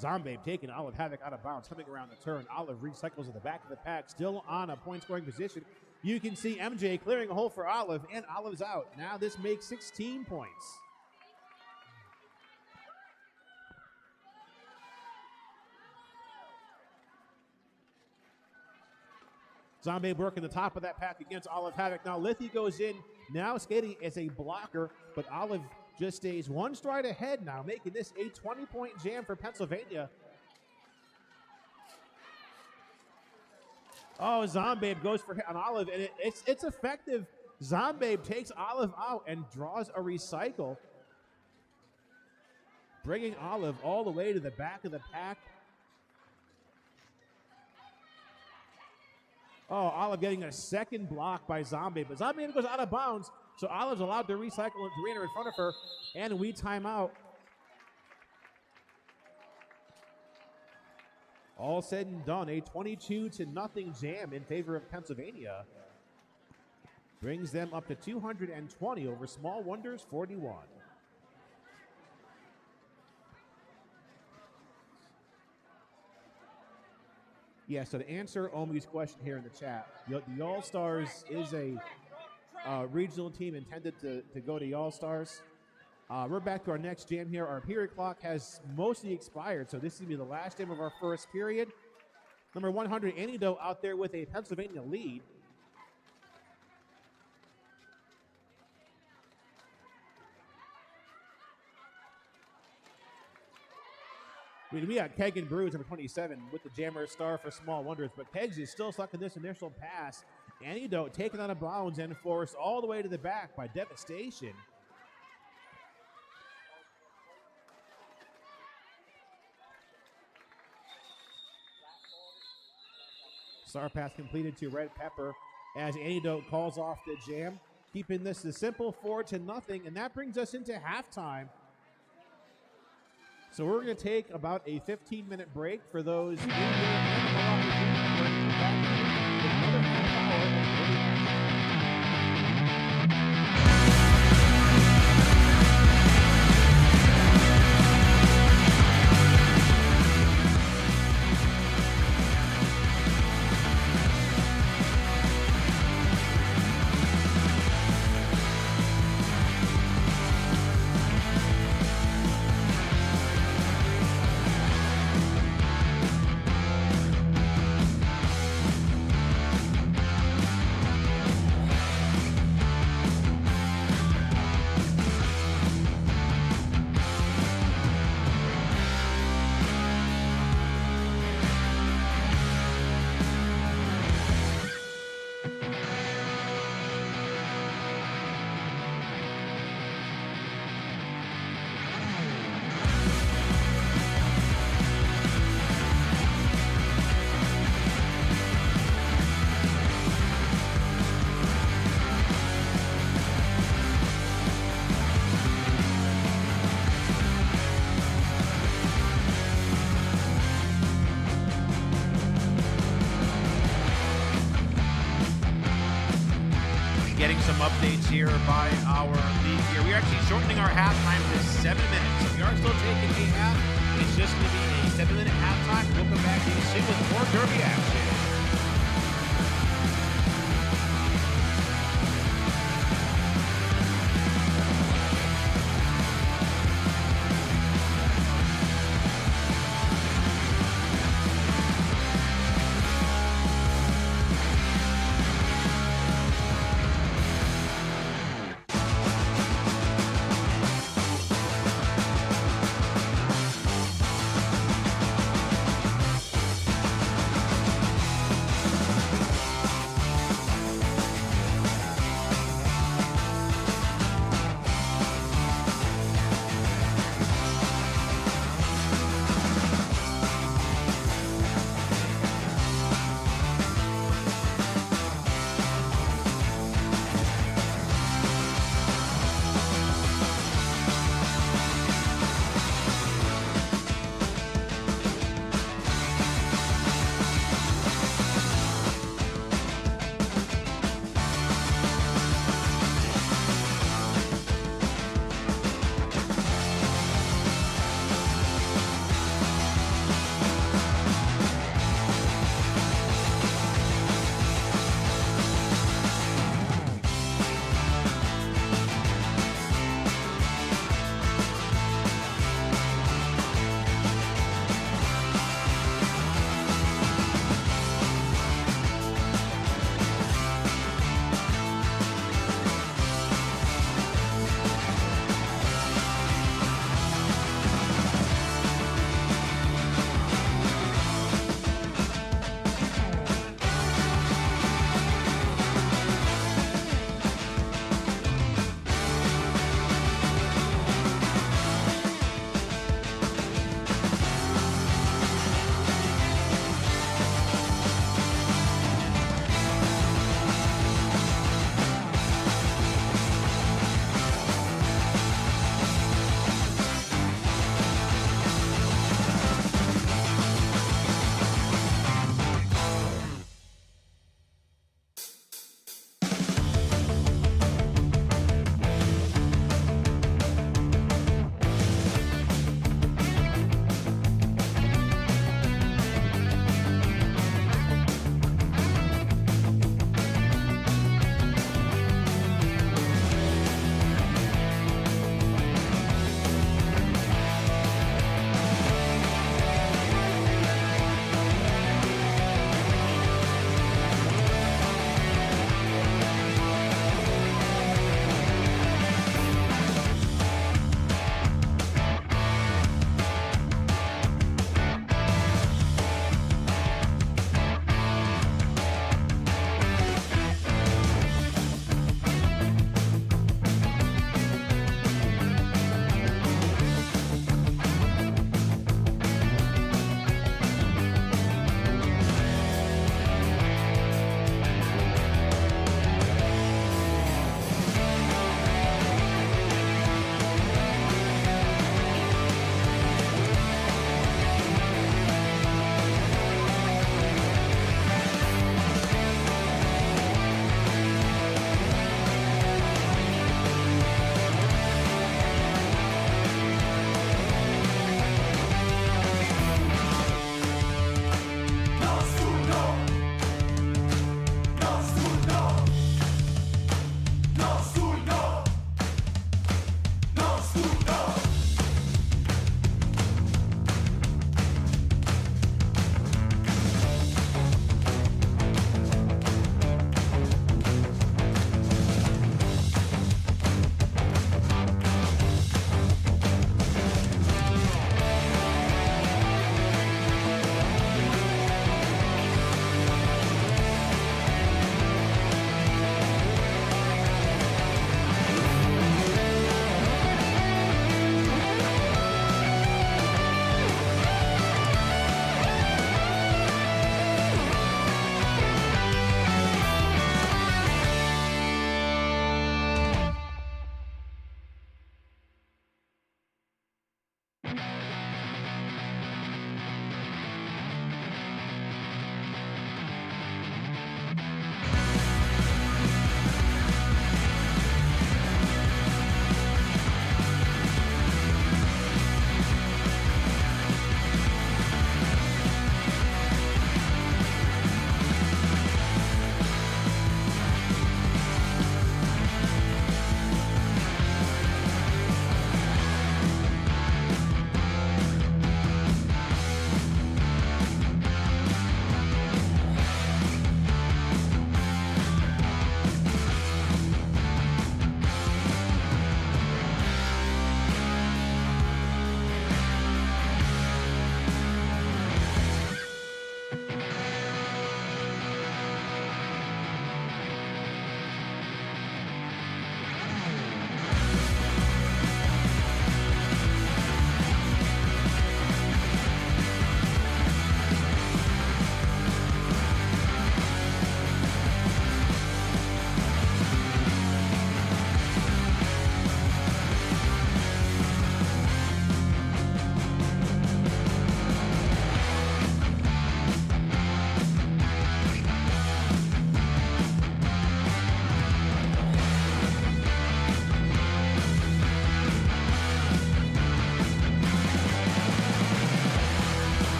Zombie taking Olive Havoc out of bounds, coming around the turn. Olive recycles at the back of the pack, still on a point-scoring position. You can see MJ clearing a hole for Olive, and Olive's out. Now this makes 16 points. Zombie working the top of that pack against Olive Havoc. Now Liffey goes in, now skating as a blocker, but Olive just stays one stride ahead now, making this a 20-point jam for Pennsylvania. Oh, Zombabe goes for hit on Olive, and it's effective. Zombabe takes Olive out and draws a recycle, bringing Olive all the way to the back of the pack. Oh, Olive getting a second block by Zombie, but Zombie goes out of bounds, so Olive's allowed to recycle and Dorina in front of her, and we time out. All said and done, a 22-0 jam in favor of Pennsylvania. Brings them up to 220 over Small Wonders 41. Yeah, so to answer Omi's question here in the chat, the All-Stars is a regional team intended to go to the All-Stars. We're back to our next jam here. Our period clock has mostly expired, so this is going to be the last jam of our first period. Number 100, Antidote out there with a Pennsylvania lead. We got Keg and Brews, number 27, with the Jammer Star for Small Wonders, but Kegs is still stuck in this initial pass. Antidote taken out of bounds and forced all the way to the back by Devastation. Star pass completed to Red Pepper as Antidote calls off the jam, keeping this a simple 4-0, and that brings us into halftime. So we're going to take about a 15-minute break for those in here and another half hour of Brewing action. Updates here by our league here. We are actually shortening our halftime to 7 minutes. So we are still taking a half. It's just going to be a 7-minute halftime. We'll come back and sit with more Derby action.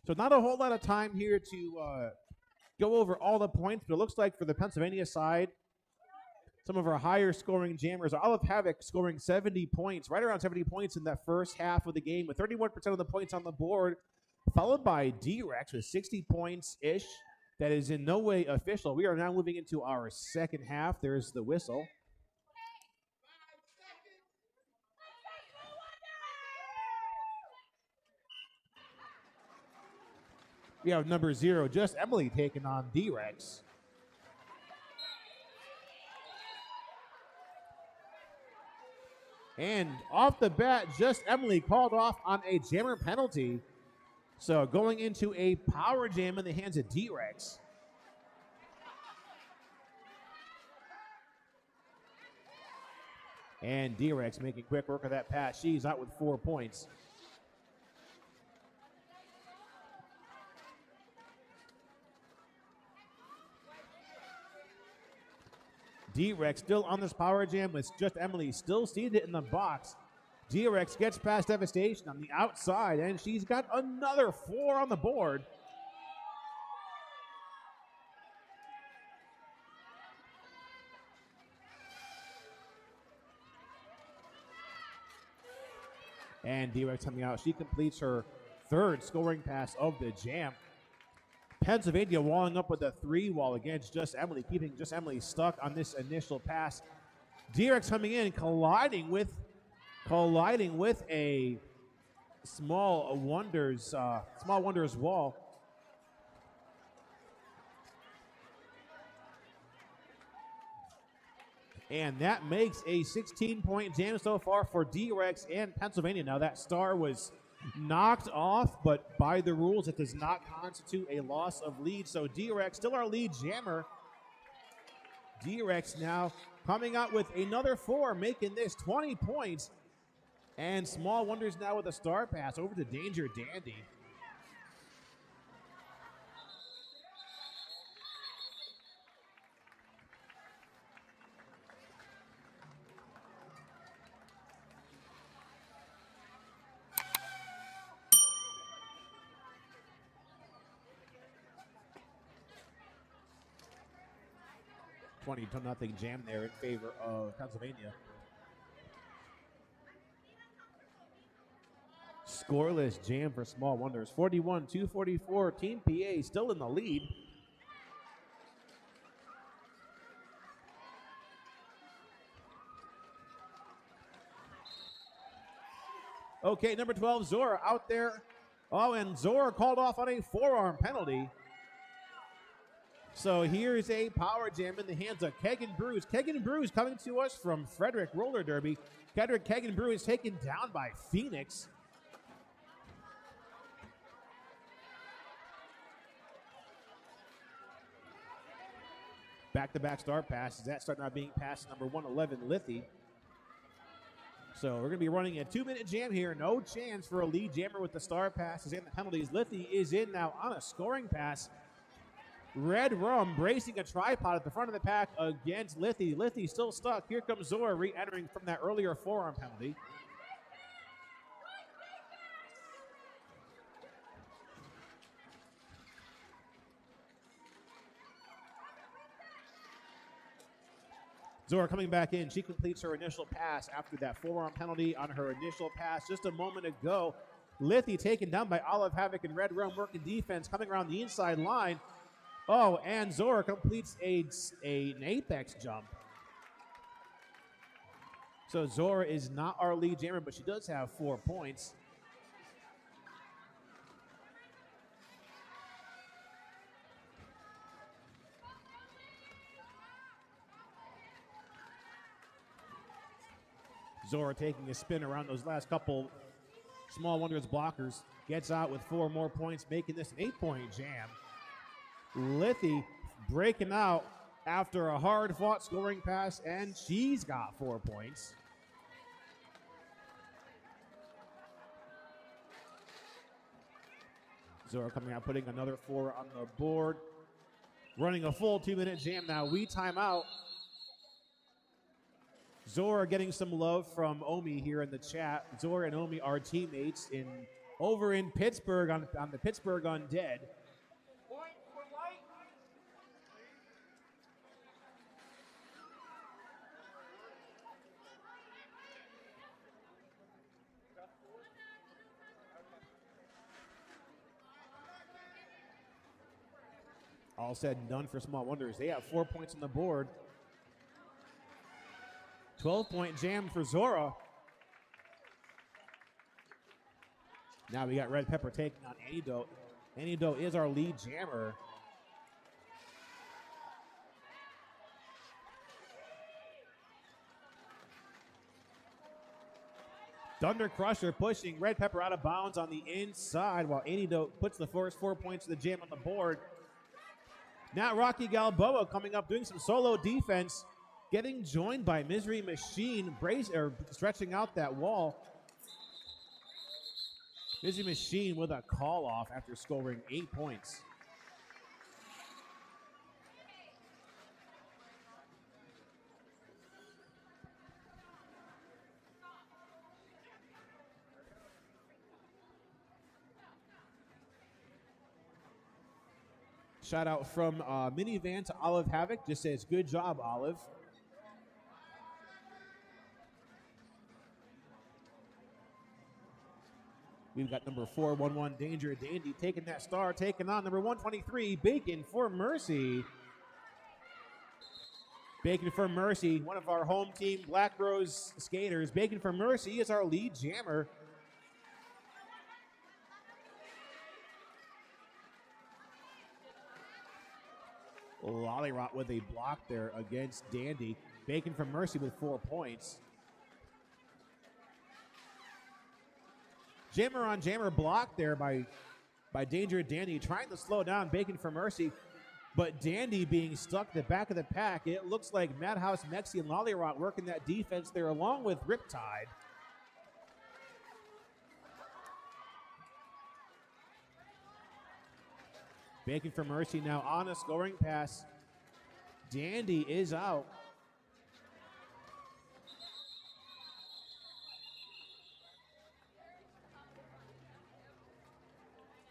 So not a whole lot of time here to go over all the points, but it looks like for the Pennsylvania side, some of our higher scoring jammers, Olive Havoc scoring 70 points, right around 70 points in that first half of the game, with 31% of the points on the board, followed by D-Rex with 60 points-ish. That is in no way official. We are now moving into our second half. There's the whistle. We have number 0, Just Emily, taking on D-Rex. And off the bat, Just Emily called off on a jammer penalty. So going into a power jam in the hands of D-Rex. And D-Rex making quick work of that pass. She's out with 4 points. D-Rex still on this power jam with Just Emily still seated in the box. D-Rex gets past Devastation on the outside, and she's got another 4 on the board. And D-Rex coming out. She completes her 3rd scoring pass of the jam. Pennsylvania walling up with a 3-wall against Just Emily, keeping Just Emily stuck on this initial pass. D-Rex coming in, colliding with a Small Wonders wall. And that makes a 16-point jam so far for D-Rex and Pennsylvania. Now that star was knocked off, but by the rules, it does not constitute a loss of lead. So D-Rex still our lead jammer. D-Rex now coming out with another 4, making this 20 points. And Small Wonders now with a star pass over to Danger Dandy. Nothing jam there in favor of Pennsylvania. Scoreless jam for Small Wonders. 41-244. Team PA still in the lead. Okay, number 12, Zora out there. Oh, and Zora called off on a forearm penalty. So here's a power jam in the hands of Kegan Brews. Kegan Brews coming to us from Frederick Roller Derby. Kegan Brews taken down by Phoenix. Back-to-back star passes. That start now being passed number 111, Liffey. So we're going to be running a 2-minute jam here. No chance for a lead jammer with the star passes and the penalties. Liffey is in now on a scoring pass. Red Rum bracing a tripod at the front of the pack against Liffey. Liffey still stuck. Here comes Zora re-entering from that earlier forearm penalty. Zora coming back in. She completes her initial pass after that forearm penalty on her initial pass just a moment ago. Liffey taken down by Olive Havoc and Red Rum working defense coming around the inside line. Oh, and Zora completes an apex jump. So Zora is not our lead jammer, but she does have 4 points. Zora taking a spin around those last couple Small Wonders blockers. Gets out with 4 more points, making this an 8-point jam. Liffey breaking out after a hard-fought scoring pass, and she's got 4 points. Zora coming out, putting another 4 on the board. Running a full 2-minute jam now. We time out. Zora getting some love from Omi here in the chat. Zora and Omi are teammates in over in Pittsburgh on the Pittsburgh Undead. All said and done for Small Wonders. They have 4 points on the board. 12-point jam for Zora. Now we got Red Pepper taking on Antidote. Antidote is our lead jammer. Thunder Crusher pushing Red Pepper out of bounds on the inside while Antidote puts the first 4 points of the jam on the board. Now Rocky Galboa coming up doing some solo defense, getting joined by Misery Machine, stretching out that wall. Misery Machine with a call off after scoring 8 points. Shout out from Minivan to Olive Havoc. Just says, good job, Olive. We've got number 411, Danger Dandy, taking that star, taking on number 123, Bacon for Mercy. Bacon for Mercy, one of our home team Black Rose skaters. Bacon for Mercy is our lead jammer. Lollyrot with a block there against Dandy. Bacon for Mercy with 4 points. Jammer on jammer blocked there by Danger Dandy, trying to slow down Bacon for Mercy, but Dandy being stuck at the back of the pack. It looks like Madhouse, Mexi, and Lollyrot working that defense there along with Riptide. Bacon for Mercy now on a scoring pass. Dandy is out.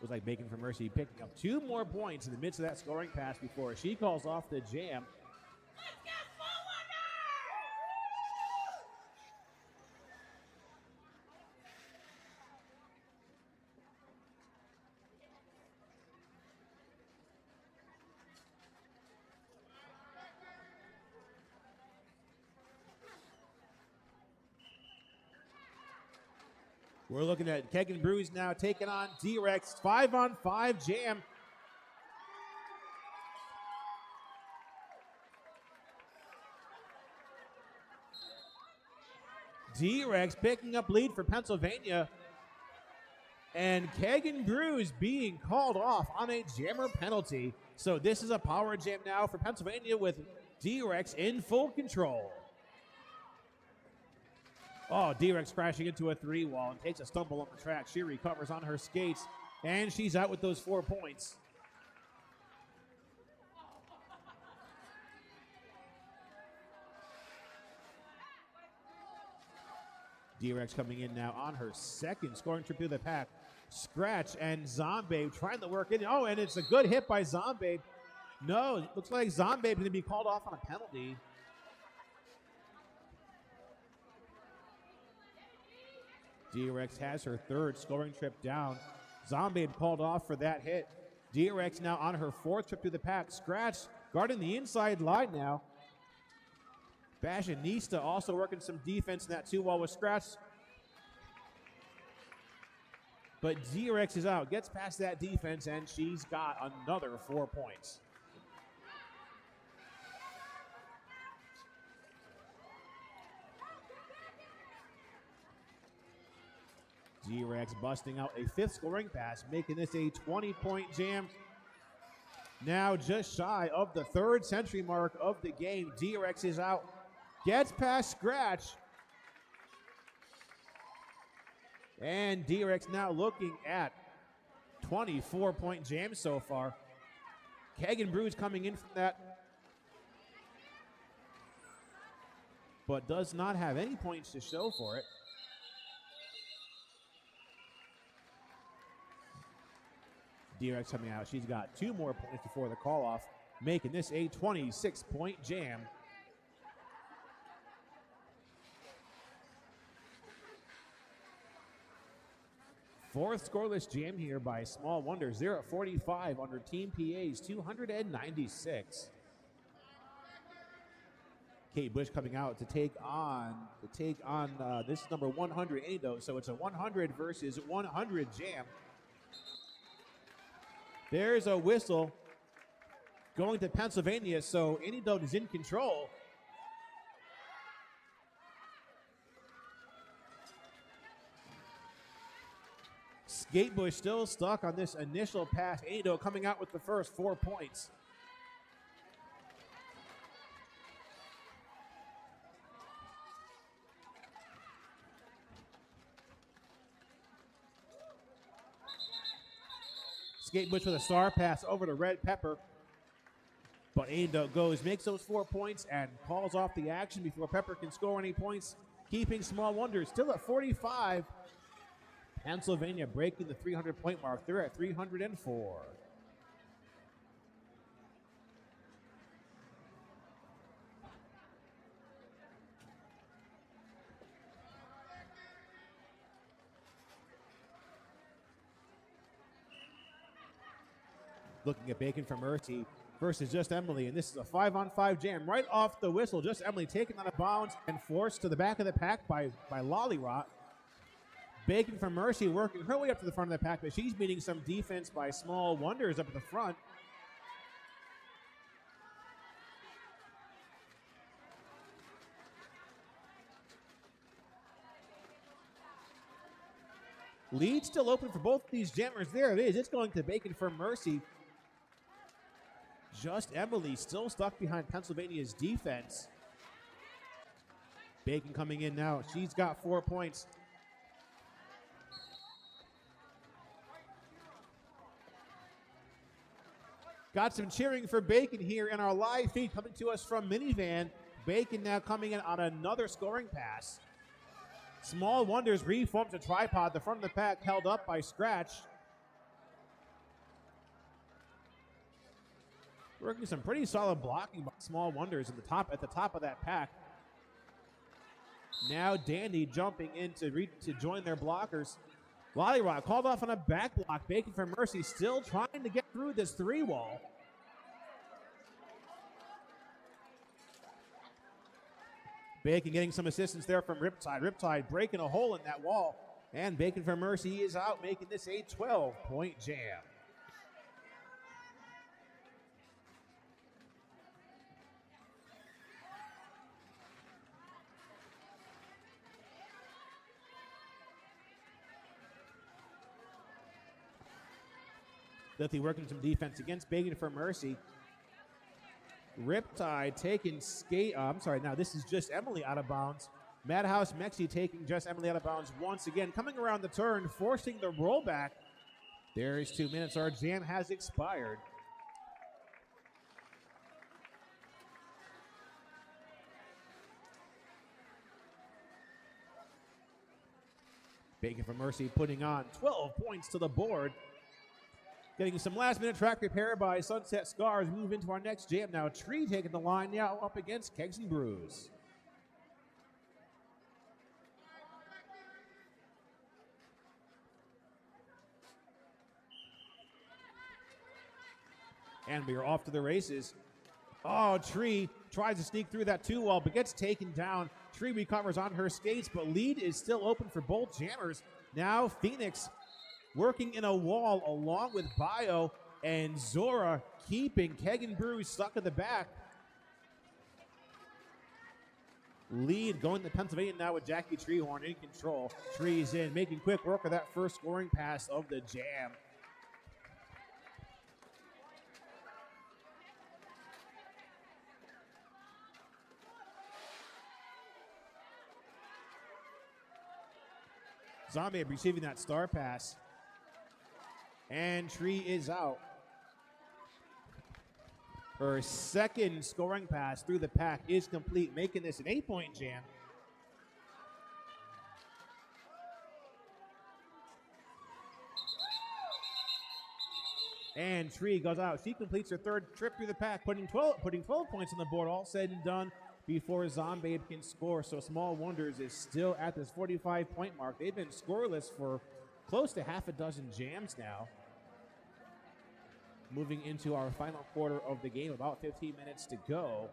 Looks like Bacon for Mercy picking up 2 more points in the midst of that scoring pass before she calls off the jam. We're looking at Keg and Brews now taking on D-Rex. 5-on-5 jam. D-Rex picking up lead for Pennsylvania. And Keg and Brews being called off on a jammer penalty. So this is a power jam now for Pennsylvania with D-Rex in full control. Oh, D-Rex crashing into a 3-wall and takes a stumble on the track. She recovers on her skates, and she's out with those 4 points. D-Rex coming in now on her second scoring trip through the pack. Scratch and Zombie trying to work in. Oh, and it's a good hit by Zombie. No, it looks like Zombie is going to be called off on a penalty. D-Rex has her third scoring trip down. Zombie called off for that hit. D-Rex now on her 4th trip through the pack. Scratch guarding the inside line now. Fashionista also working some defense in that 2-wall with Scratch. But D-Rex is out, gets past that defense, and she's got another 4 points. D-Rex busting out a 5th scoring pass, making this a 20-point jam. Now just shy of the 3rd century mark of the game. D-Rex is out, gets past Scratch. And D-Rex now looking at 24-point jam so far. Keg and Brews coming in from that, but does not have any points to show for it. DRX coming out. She's got 2 more points before the call-off, making this a 26-point jam. Fourth scoreless jam here by Small Wonders. They're at 45 under Team PA's 296. Kate Bush coming out to take on this is number 100 Ado, so it's a 100 versus 100 jam. There's a whistle going to Pennsylvania, so Ado is in control. Skatebush still stuck on this initial pass. Ado coming out with the first 4 points. Skatebush with a star pass over to Red Pepper. But Ado goes, makes those 4 points, and calls off the action before Pepper can score any points, keeping Small Wonders still at 45. Pennsylvania breaking the 300-point mark. They're at 304. Looking at Bacon for Mercy versus Just Emily, and this is a 5-on-5 jam right off the whistle. Just Emily taken out of bounds and forced to the back of the pack by Lollyrot. Bacon for Mercy working her way up to the front of the pack, but she's meeting some defense by Small Wonders up at the front. Lead still open for both these jammers. There it is. It's going to Bacon for Mercy. Just Emily still stuck behind Pennsylvania's defense. Bacon coming in now. She's got 4 points. Got some cheering for Bacon here in our live feed coming to us from Minivan. Bacon now coming in on another scoring pass. Small Wonders reforms a tripod. The front of the pack held up by Scratch. Working some pretty solid blocking by Small Wonders at the top of that pack. Now Dandy jumping in to join their blockers. Lollyrot called off on a back block. Bacon for Mercy still trying to get through this 3-wall. Bacon getting some assistance there from Riptide. Riptide breaking a hole in that wall. And Bacon for Mercy is out, making this a 12-point jam. Lithie working some defense against Bacon for Mercy. Riptide taking now this is Just Emily out of bounds. Madhouse Mexi taking Just Emily out of bounds once again. Coming around the turn, forcing the rollback. There's 2 minutes. Our jam has expired. Bacon for Mercy putting on 12 points to the board. Getting some last-minute track repair by Sunset Scars. Move into our next jam now. Tree taking the line now up against Kegs and Brews. And we are off to the races. Oh, Tree tries to sneak through that 2-wall, but gets taken down. Tree recovers on her skates, but lead is still open for both jammers. Now Phoenix working in a wall along with Bio and Zora, keeping Keg and Brews stuck in the back. Lead going to Pennsylvania now with Jackie Treehorn in control. Tree's in, making quick work of that first scoring pass of the jam. Zombie receiving that star pass. And Tree is out. Her second scoring pass through the pack is complete, making this an 8-point jam. And Tree goes out. She completes her third trip through the pack, putting 12 points on the board, all said and done, before Zombabe can score. So Small Wonders is still at this 45-point mark. They've been scoreless for close to half a dozen jams now. Moving into our final quarter of the game, about 15 minutes to go.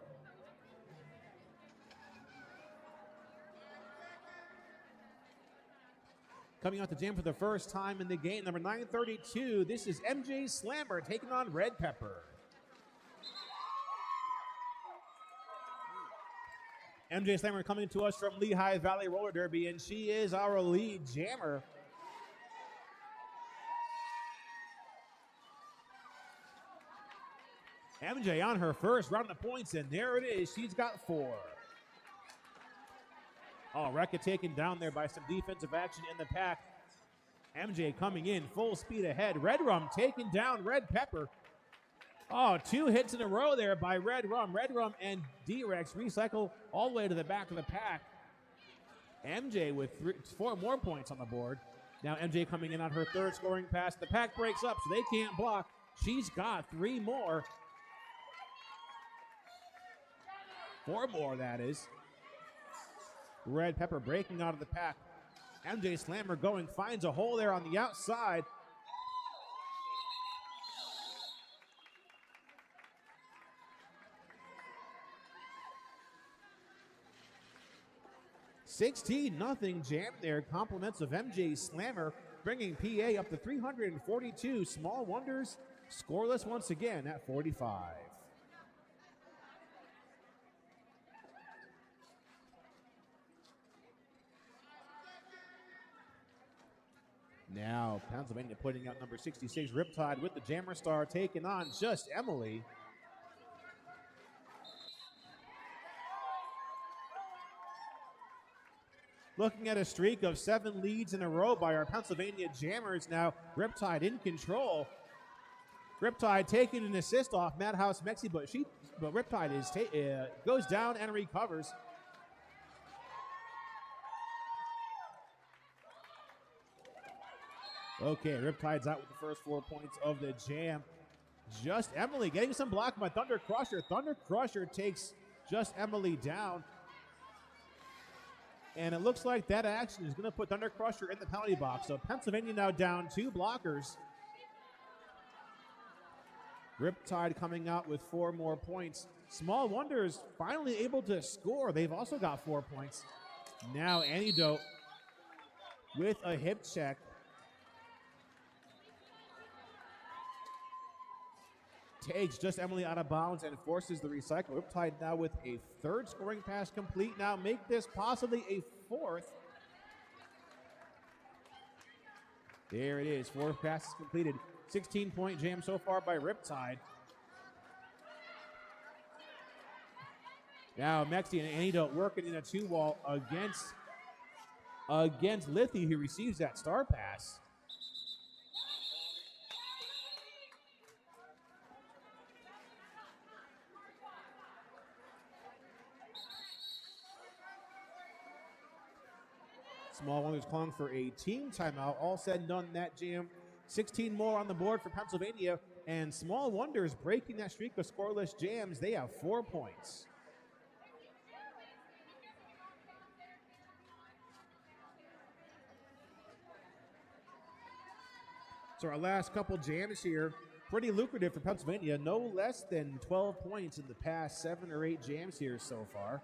Coming out the jam for the first time in the game, number 932, this is MJ Slammer taking on Red Pepper. MJ Slammer coming to us from Lehigh Valley Roller Derby, and she is our lead jammer. MJ on her first round of points, and there it is. She's got 4. Oh, Rekka taken down there by some defensive action in the pack. MJ coming in full speed ahead. Red Rum taking down Red Pepper. Oh, 2 hits in a row there by Red Rum. Red Rum and D-Rex recycle all the way to the back of the pack. MJ with 4 more points on the board. Now MJ coming in on her third scoring pass. The pack breaks up, so they can't block. She's got 3 more. 4 more, that is. Red Pepper breaking out of the pack. MJ Slammer going, finds a hole there on the outside. (16-0) jam there. Compliments of MJ Slammer, bringing PA up to 342. Small Wonders scoreless once again at 45. Now, Pennsylvania putting out number 66, Riptide, with the Jammer Star taking on Just Emily. Looking at a streak of 7 leads in a row by our Pennsylvania Jammers now. Riptide in control. Riptide taking an assist off Madhouse Mexi, but Riptide goes down and recovers. Okay, Riptide's out with the first 4 points of the jam. Just Emily getting some block by Thunder Crusher. Thunder Crusher takes Just Emily down. And it looks like that action is going to put Thunder Crusher in the penalty box. So Pennsylvania now down 2 blockers. Riptide coming out with 4 more points. Small Wonders finally able to score. They've also got 4 points. Now Antidote with a hip check. Takes Just Emily out of bounds and forces the recycle. Riptide now with a 3rd scoring pass complete. Now make this possibly a 4th. There it is. 4 passes completed. 16-point jam so far by Riptide. Now Mexi and Antidote working in a 2-wall against Lithy, who receives that star pass. Small Wonders calling for a team timeout. All said and done in that jam. 16 more on the board for Pennsylvania. And Small Wonders breaking that streak of scoreless jams. They have 4 points. So our last couple jams here, pretty lucrative for Pennsylvania. No less than 12 points in the past 7 or 8 jams here so far.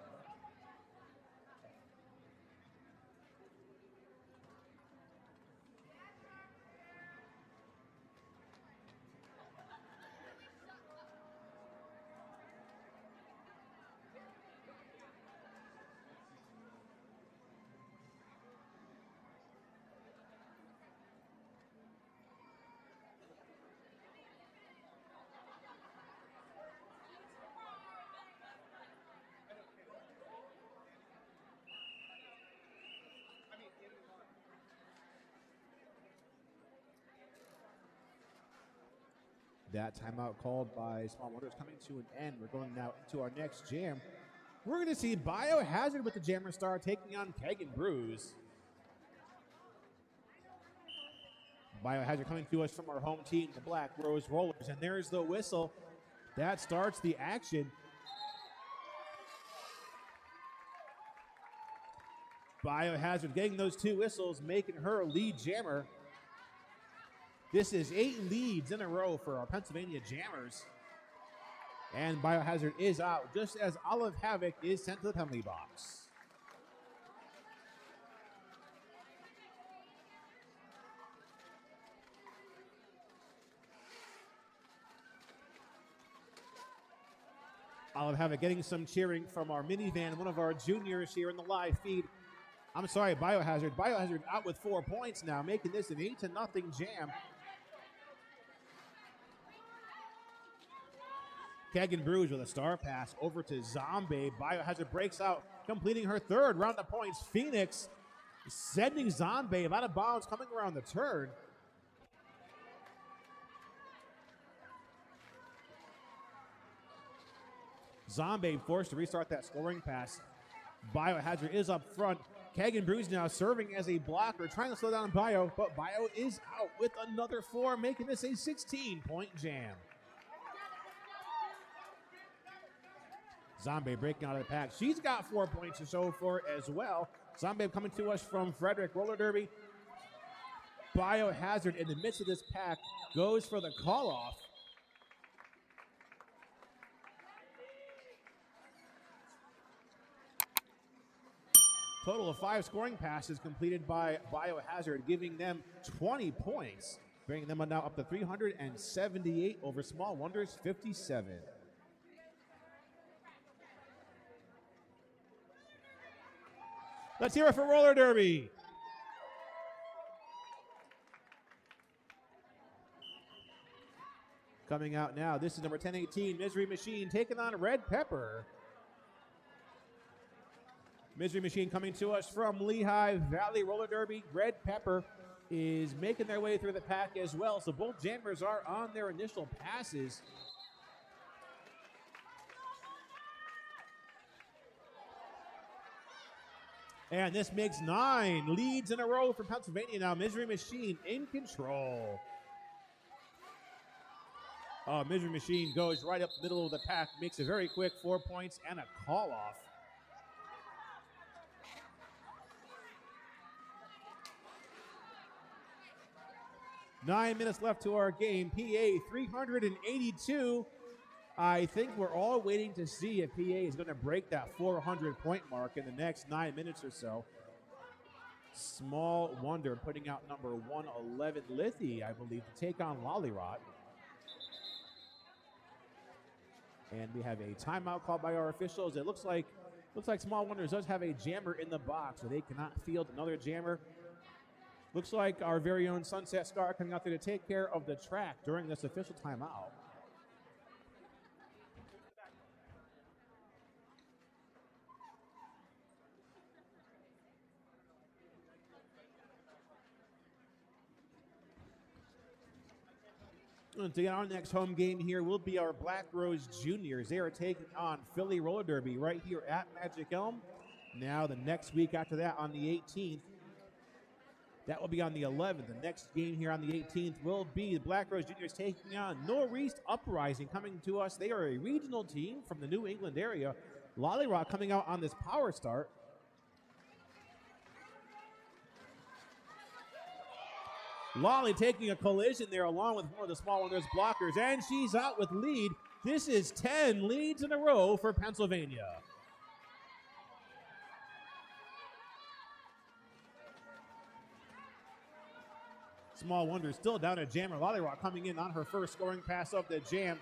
That timeout called by Small Wonders coming to an end. We're going now into our next jam. We're going to see Biohazard with the Jammer Star taking on Keg and Brews. Biohazard coming to us from our home team, the Black Rose Rollers. And there's the whistle. That starts the action. Biohazard getting those 2 whistles, making her lead jammer. This is 8 leads in a row for our Pennsylvania Jammers. And Biohazard is out, just as Olive Havoc is sent to the penalty box. Olive Havoc getting some cheering from our minivan, one of our juniors here in the live feed. I'm sorry, Biohazard. Biohazard out with 4 points now, making this an 8-0 jam. Kegan Bruges with a star pass over to Zombie. Biohazard breaks out, completing her 3rd round of points. Phoenix sending Zombie out of bounds, coming around the turn. Zombie forced to restart that scoring pass. Biohazard is up front. Kegan Bruges now serving as a blocker, trying to slow down Bio, but Bio is out with another 4, making this a 16-point jam. Zombie breaking out of the pack. She's got 4 points to show for it as well. Zombie coming to us from Frederick Roller Derby. Biohazard in the midst of this pack goes for the call-off. Total of 5 scoring passes completed by Biohazard, giving them 20 points, bringing them now up to 378 over Small Wonders 57. Let's hear it for Roller Derby. Coming out now, this is number 1018, Misery Machine, taking on Red Pepper. Misery Machine coming to us from Lehigh Valley Roller Derby. Red Pepper is making their way through the pack as well, so both jammers are on their initial passes. And this makes 9 leads in a row for Pennsylvania now. Misery Machine in control. Misery Machine goes right up the middle of the pack, makes a very quick 4 points and a call-off. Nine minutes left to our game. PA 382. I think we're all waiting to see if PA is going to break that 400-point mark in the next 9 minutes or so. Small Wonder putting out number 111, Lithy, I believe, to take on Lollyrot. And we have a timeout called by our officials. It looks like Small Wonders does have a jammer in the box, so they cannot field another jammer. Looks like our very own Sunset Scar coming out there to take care of the track during this official timeout. And to get our next home game here will be our Black Rose Juniors. They are taking on Philly Roller Derby right here at Magic Elm. Now the next week after that on the 18th. That will be on the 11th. The next game here on the 18th will be the Black Rose Juniors taking on Northeast Uprising coming to us. They are a regional team from the New England area. Lollyrot coming out on this power start. Lolly taking a collision there along with one of the Small Wonders blockers, and she's out with lead. This is 10 leads in a row for Pennsylvania. Small Wonder still down a jammer. Lollyrot coming in on her first scoring pass of the jam.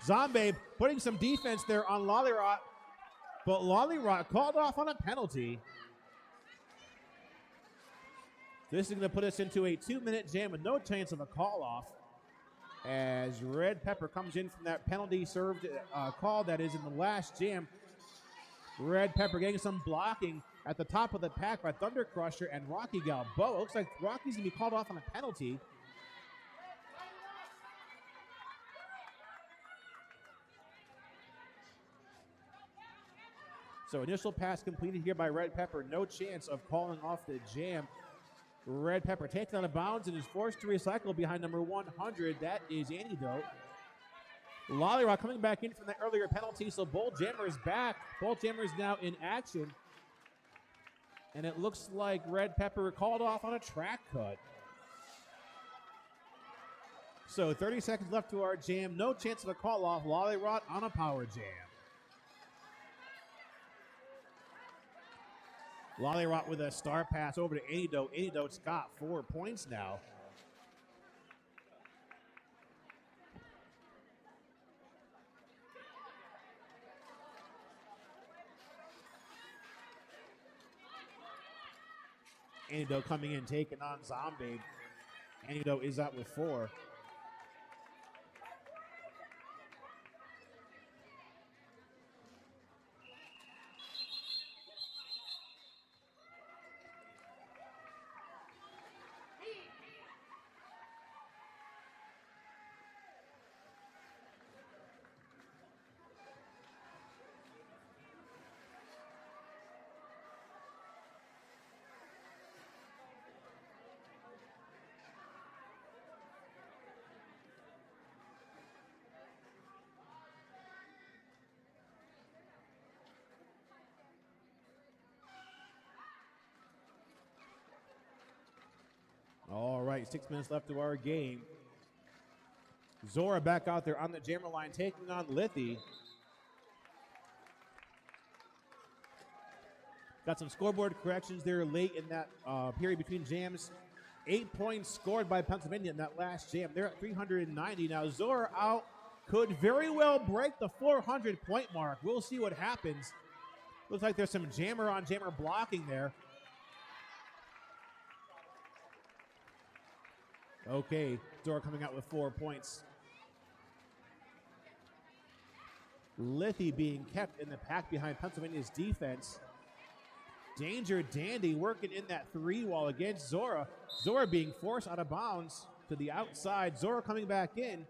Zombie putting some defense there on Lollyrot, but Lollyrot called off on a penalty. This is going to put us into a 2-minute jam with no chance of a call-off as Red Pepper comes in from that penalty served call that is in the last jam. Red Pepper getting some blocking at the top of the pack by Thunder Crusher and Rocky Galboa. Looks like Rocky's going to be called off on a penalty. So initial pass completed here by Red Pepper. No chance of calling off the jam. Red Pepper taken out of bounds and is forced to recycle behind number 100. That is Antidote. Lollyrock coming back in from that earlier penalty, so Bull Jammer is back. Bull Jammer is now in action. And it looks like Red Pepper called off on a track cut. So 30 seconds left to our jam. No chance of a call off. Lollyrock on a power jam. Lollyrock with a star pass over to Antidote. Antidote's got 4 points now. Antidote coming in, taking on Zombie. Antidote is out with 4. All right, 6 minutes left to our game. Zora back out there on the jammer line, taking on Lithi. Got some scoreboard corrections there late in that period between jams. 8 points scored by Pennsylvania in that last jam. They're at 390. Now Zora out could very well break the 400-point mark. We'll see what happens. Looks like there's some jammer on jammer blocking there. Okay, Zora coming out with 4 points. Lithi being kept in the pack behind Pennsylvania's defense. Danger Dandy working in that 3 wall against Zora. Zora being forced out of bounds to the outside. Zora coming back in.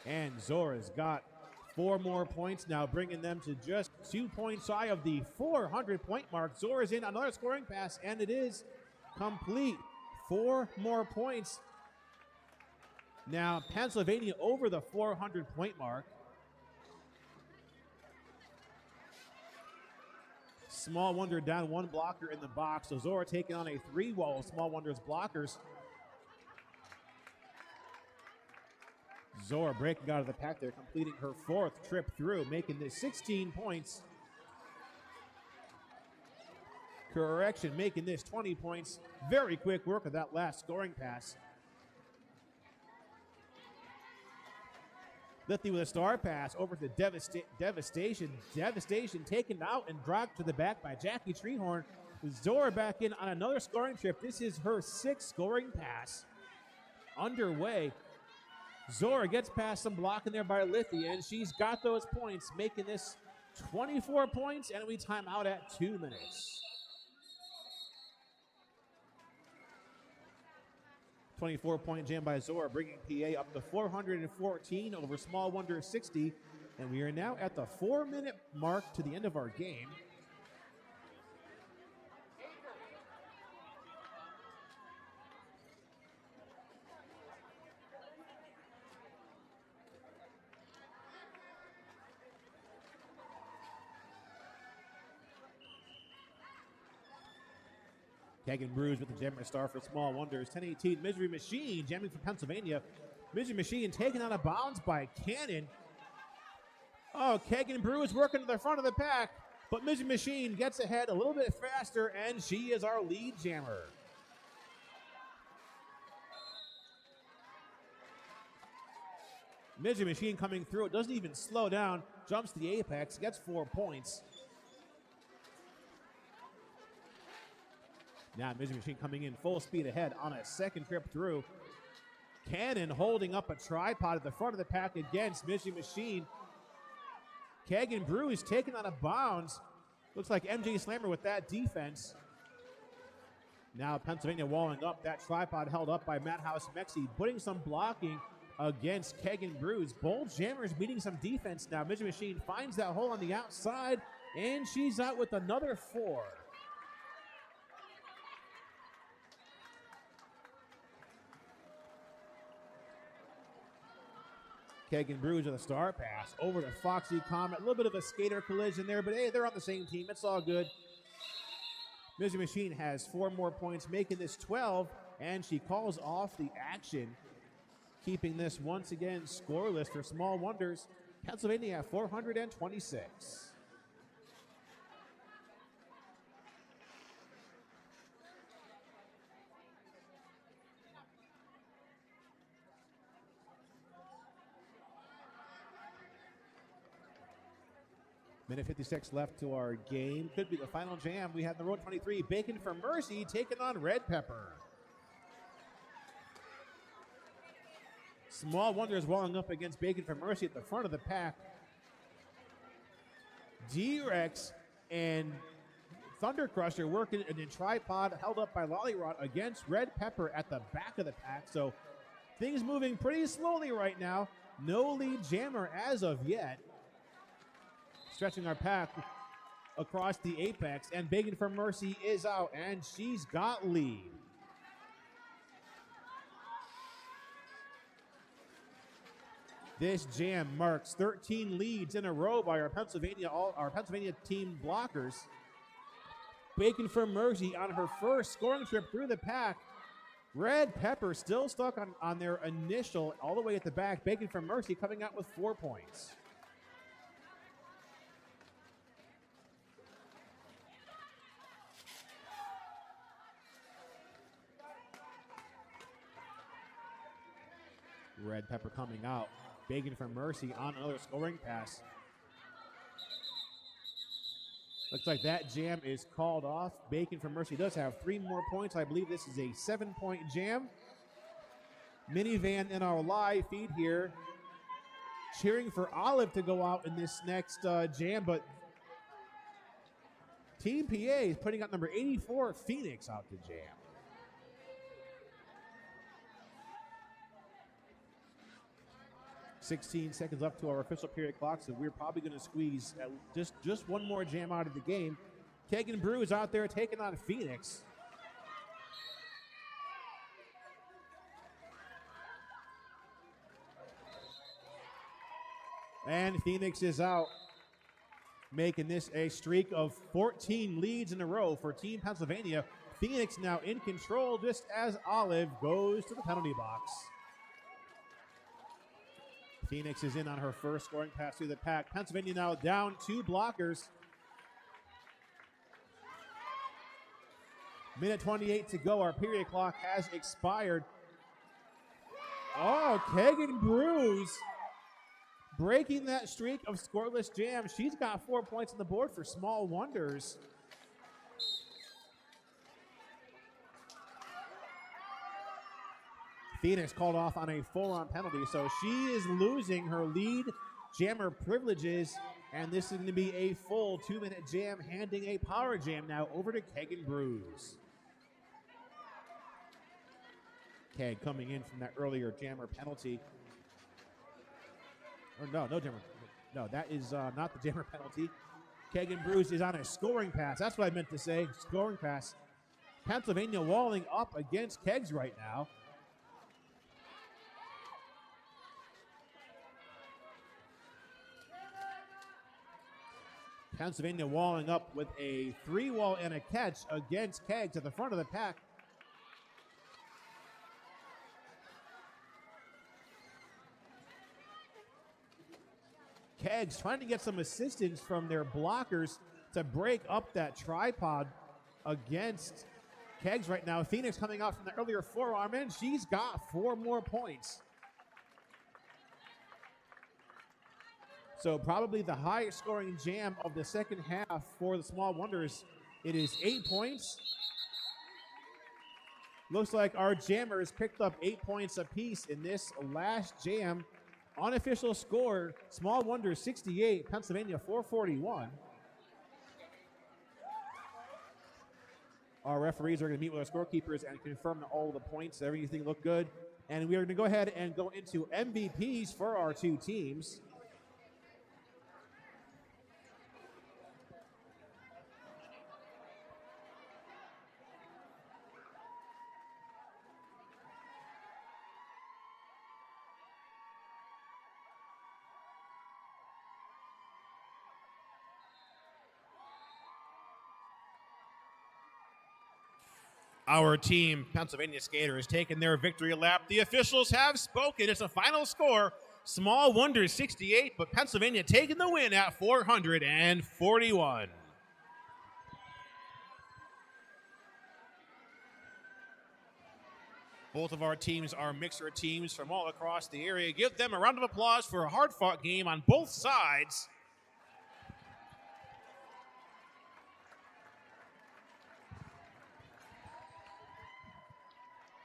And Zora's got 4 more points now, bringing them to just 2 points shy of the 400-point mark. Zora's in another scoring pass, and it is complete. 4 more points. Now Pennsylvania over the 400-point mark. Small Wonder down 1 blocker in the box. So Zora taking on a 3 wall of Small Wonder's blockers. Zora breaking out of the pack there, completing her 4th trip through, making this 16 points. Correction, making this 20 points. Very quick work of that last scoring pass. Lithi with a star pass over to Devastation. Devastation taken out and dropped to the back by Jackie Treehorn. Zora back in on another scoring trip. This is her 6th scoring pass underway. Zora gets past some blocking there by Lithi, and she's got those points, making this 24 points, and we time out at 2 minutes. 24-point jam by Zora, bringing PA up to 414 over Small Wonder 60. And we are now at the 4-minute mark to the end of our game. Kagan Brews with the jammer star for Small Wonders. 10-18, Misery Machine jamming for Pennsylvania. Misery Machine taken out of bounds by Cannon. Oh, Kagan Brews working to the front of the pack, but Misery Machine gets ahead a little bit faster, and she is our lead jammer. Misery Machine coming through. It doesn't even slow down. Jumps to the apex, gets 4 points. Now Misery Machine coming in full speed ahead on a 2nd trip through. Cannon holding up a tripod at the front of the pack against Misery Machine. Kagan Brew is taken out of bounds. Looks like MJ Slammer with that defense. Now Pennsylvania walling up. That tripod held up by Madhouse Mexi, putting some blocking against Kagan Brews. Bull Jammers meeting some defense now. Misery Machine finds that hole on the outside, and she's out with another 4. Kegan Brews with a star pass over to Foxy Comet. A little bit of a skater collision there, but hey, they're on the same team. It's all good. Misery Machine has 4 more points, making this 12, and she calls off the action, keeping this once again scoreless for Small Wonders. Pennsylvania at 426. Minute 56 left to our game. Could be the final jam. We have the road 23, Bacon for Mercy, taking on Red Pepper. Small Wonders walling up against Bacon for Mercy at the front of the pack. D-Rex and Thunder Crusher working in a tripod held up by Lollyrod against Red Pepper at the back of the pack. So things moving pretty slowly right now. No lead jammer as of yet. Stretching our pack across the apex, and Bacon for Mercy is out, and she's got lead. This jam marks 13 leads in a row by our Pennsylvania team blockers. Bacon for Mercy on her first scoring trip through the pack. Red Pepper still stuck on their initial all the way at the back. Bacon for Mercy coming out with 4 points. Red Pepper coming out. Bacon for Mercy on another scoring pass. Looks like that jam is called off. Bacon for Mercy does have 3 more points. I believe this is a 7-point jam. Minivan in our live feed here, cheering for Olive to go out in this next jam, but Team PA is putting out number 84, Phoenix, out to jam. $16 seconds left to our official period clock, so we're probably going to squeeze just one more jam out of the game. Kegan Brew is out there taking on Phoenix. And Phoenix is out, making this a streak of 14 leads in a row for Team Pennsylvania. Phoenix now in control just as Olive goes to the penalty box. Phoenix is in on her first scoring pass through the pack. Pennsylvania now down 2 blockers. Minute 28 to go. Our period clock has expired. Oh, Kegan Brews breaking that streak of scoreless jams. She's got 4 points on the board for Small Wonders. Phoenix called off on a full-on penalty, so she is losing her lead jammer privileges, and this is going to be a full 2-minute jam, handing a power jam now over to Kegan Brews. Keg coming in from that earlier jammer penalty. Or no jammer. No, that is not the jammer penalty. Kegan Brews is on a scoring pass. That's what I meant to say, scoring pass. Pennsylvania walling up against Kegs right now. Pennsylvania walling up with a 3-wall and a catch against Kegs at the front of the pack. Kegs trying to get some assistance from their blockers to break up that tripod against Kegs right now. Phoenix coming out from the earlier forearm, and she's got 4 more points. So probably the highest scoring jam of the second half for the Small Wonders. It is 8 points. Looks like our jammers picked up 8 points apiece in this last jam. Unofficial score, Small Wonders 68, Pennsylvania 441. Our referees are going to meet with our scorekeepers and confirm all the points. Everything looked good. And we are going to go ahead and go into MVPs for our 2 teams. Our team, Pennsylvania Skaters, taking their victory lap. The officials have spoken. It's a final score. Small Wonders 68, but Pennsylvania taking the win at 441. Both of our teams are mixer teams from all across the area. Give them a round of applause for a hard-fought game on both sides.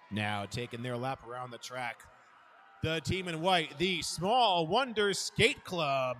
Now taking their lap around the track, the team in white, the Small Wonders Skate Club.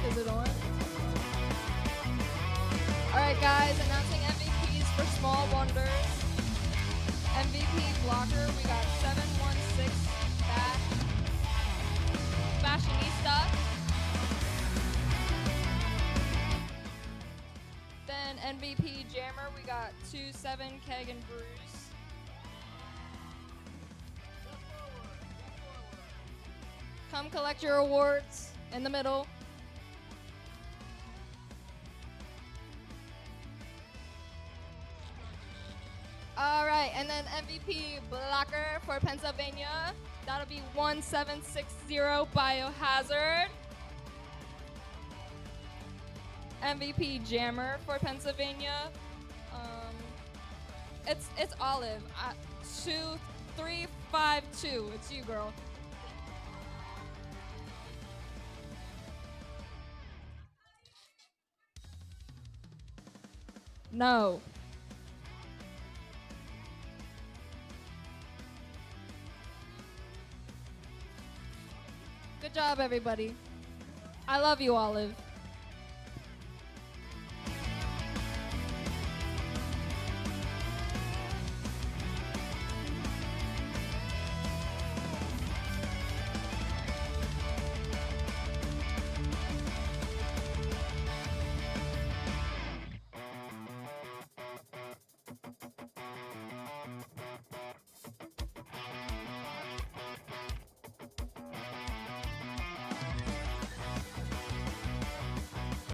Is it on? Alright guys, announcing MVPs for Small Wonders. MVP blocker, we got 716 Fashionista. Then MVP jammer, we got 27 Keg and Bruce. Come collect your awards in the middle. All right, and then MVP blocker for Pennsylvania. That'll be 1760 Biohazard. MVP jammer for Pennsylvania. It's Olive. 2352. It's you, girl. No. Good job, everybody. I love you, Olive.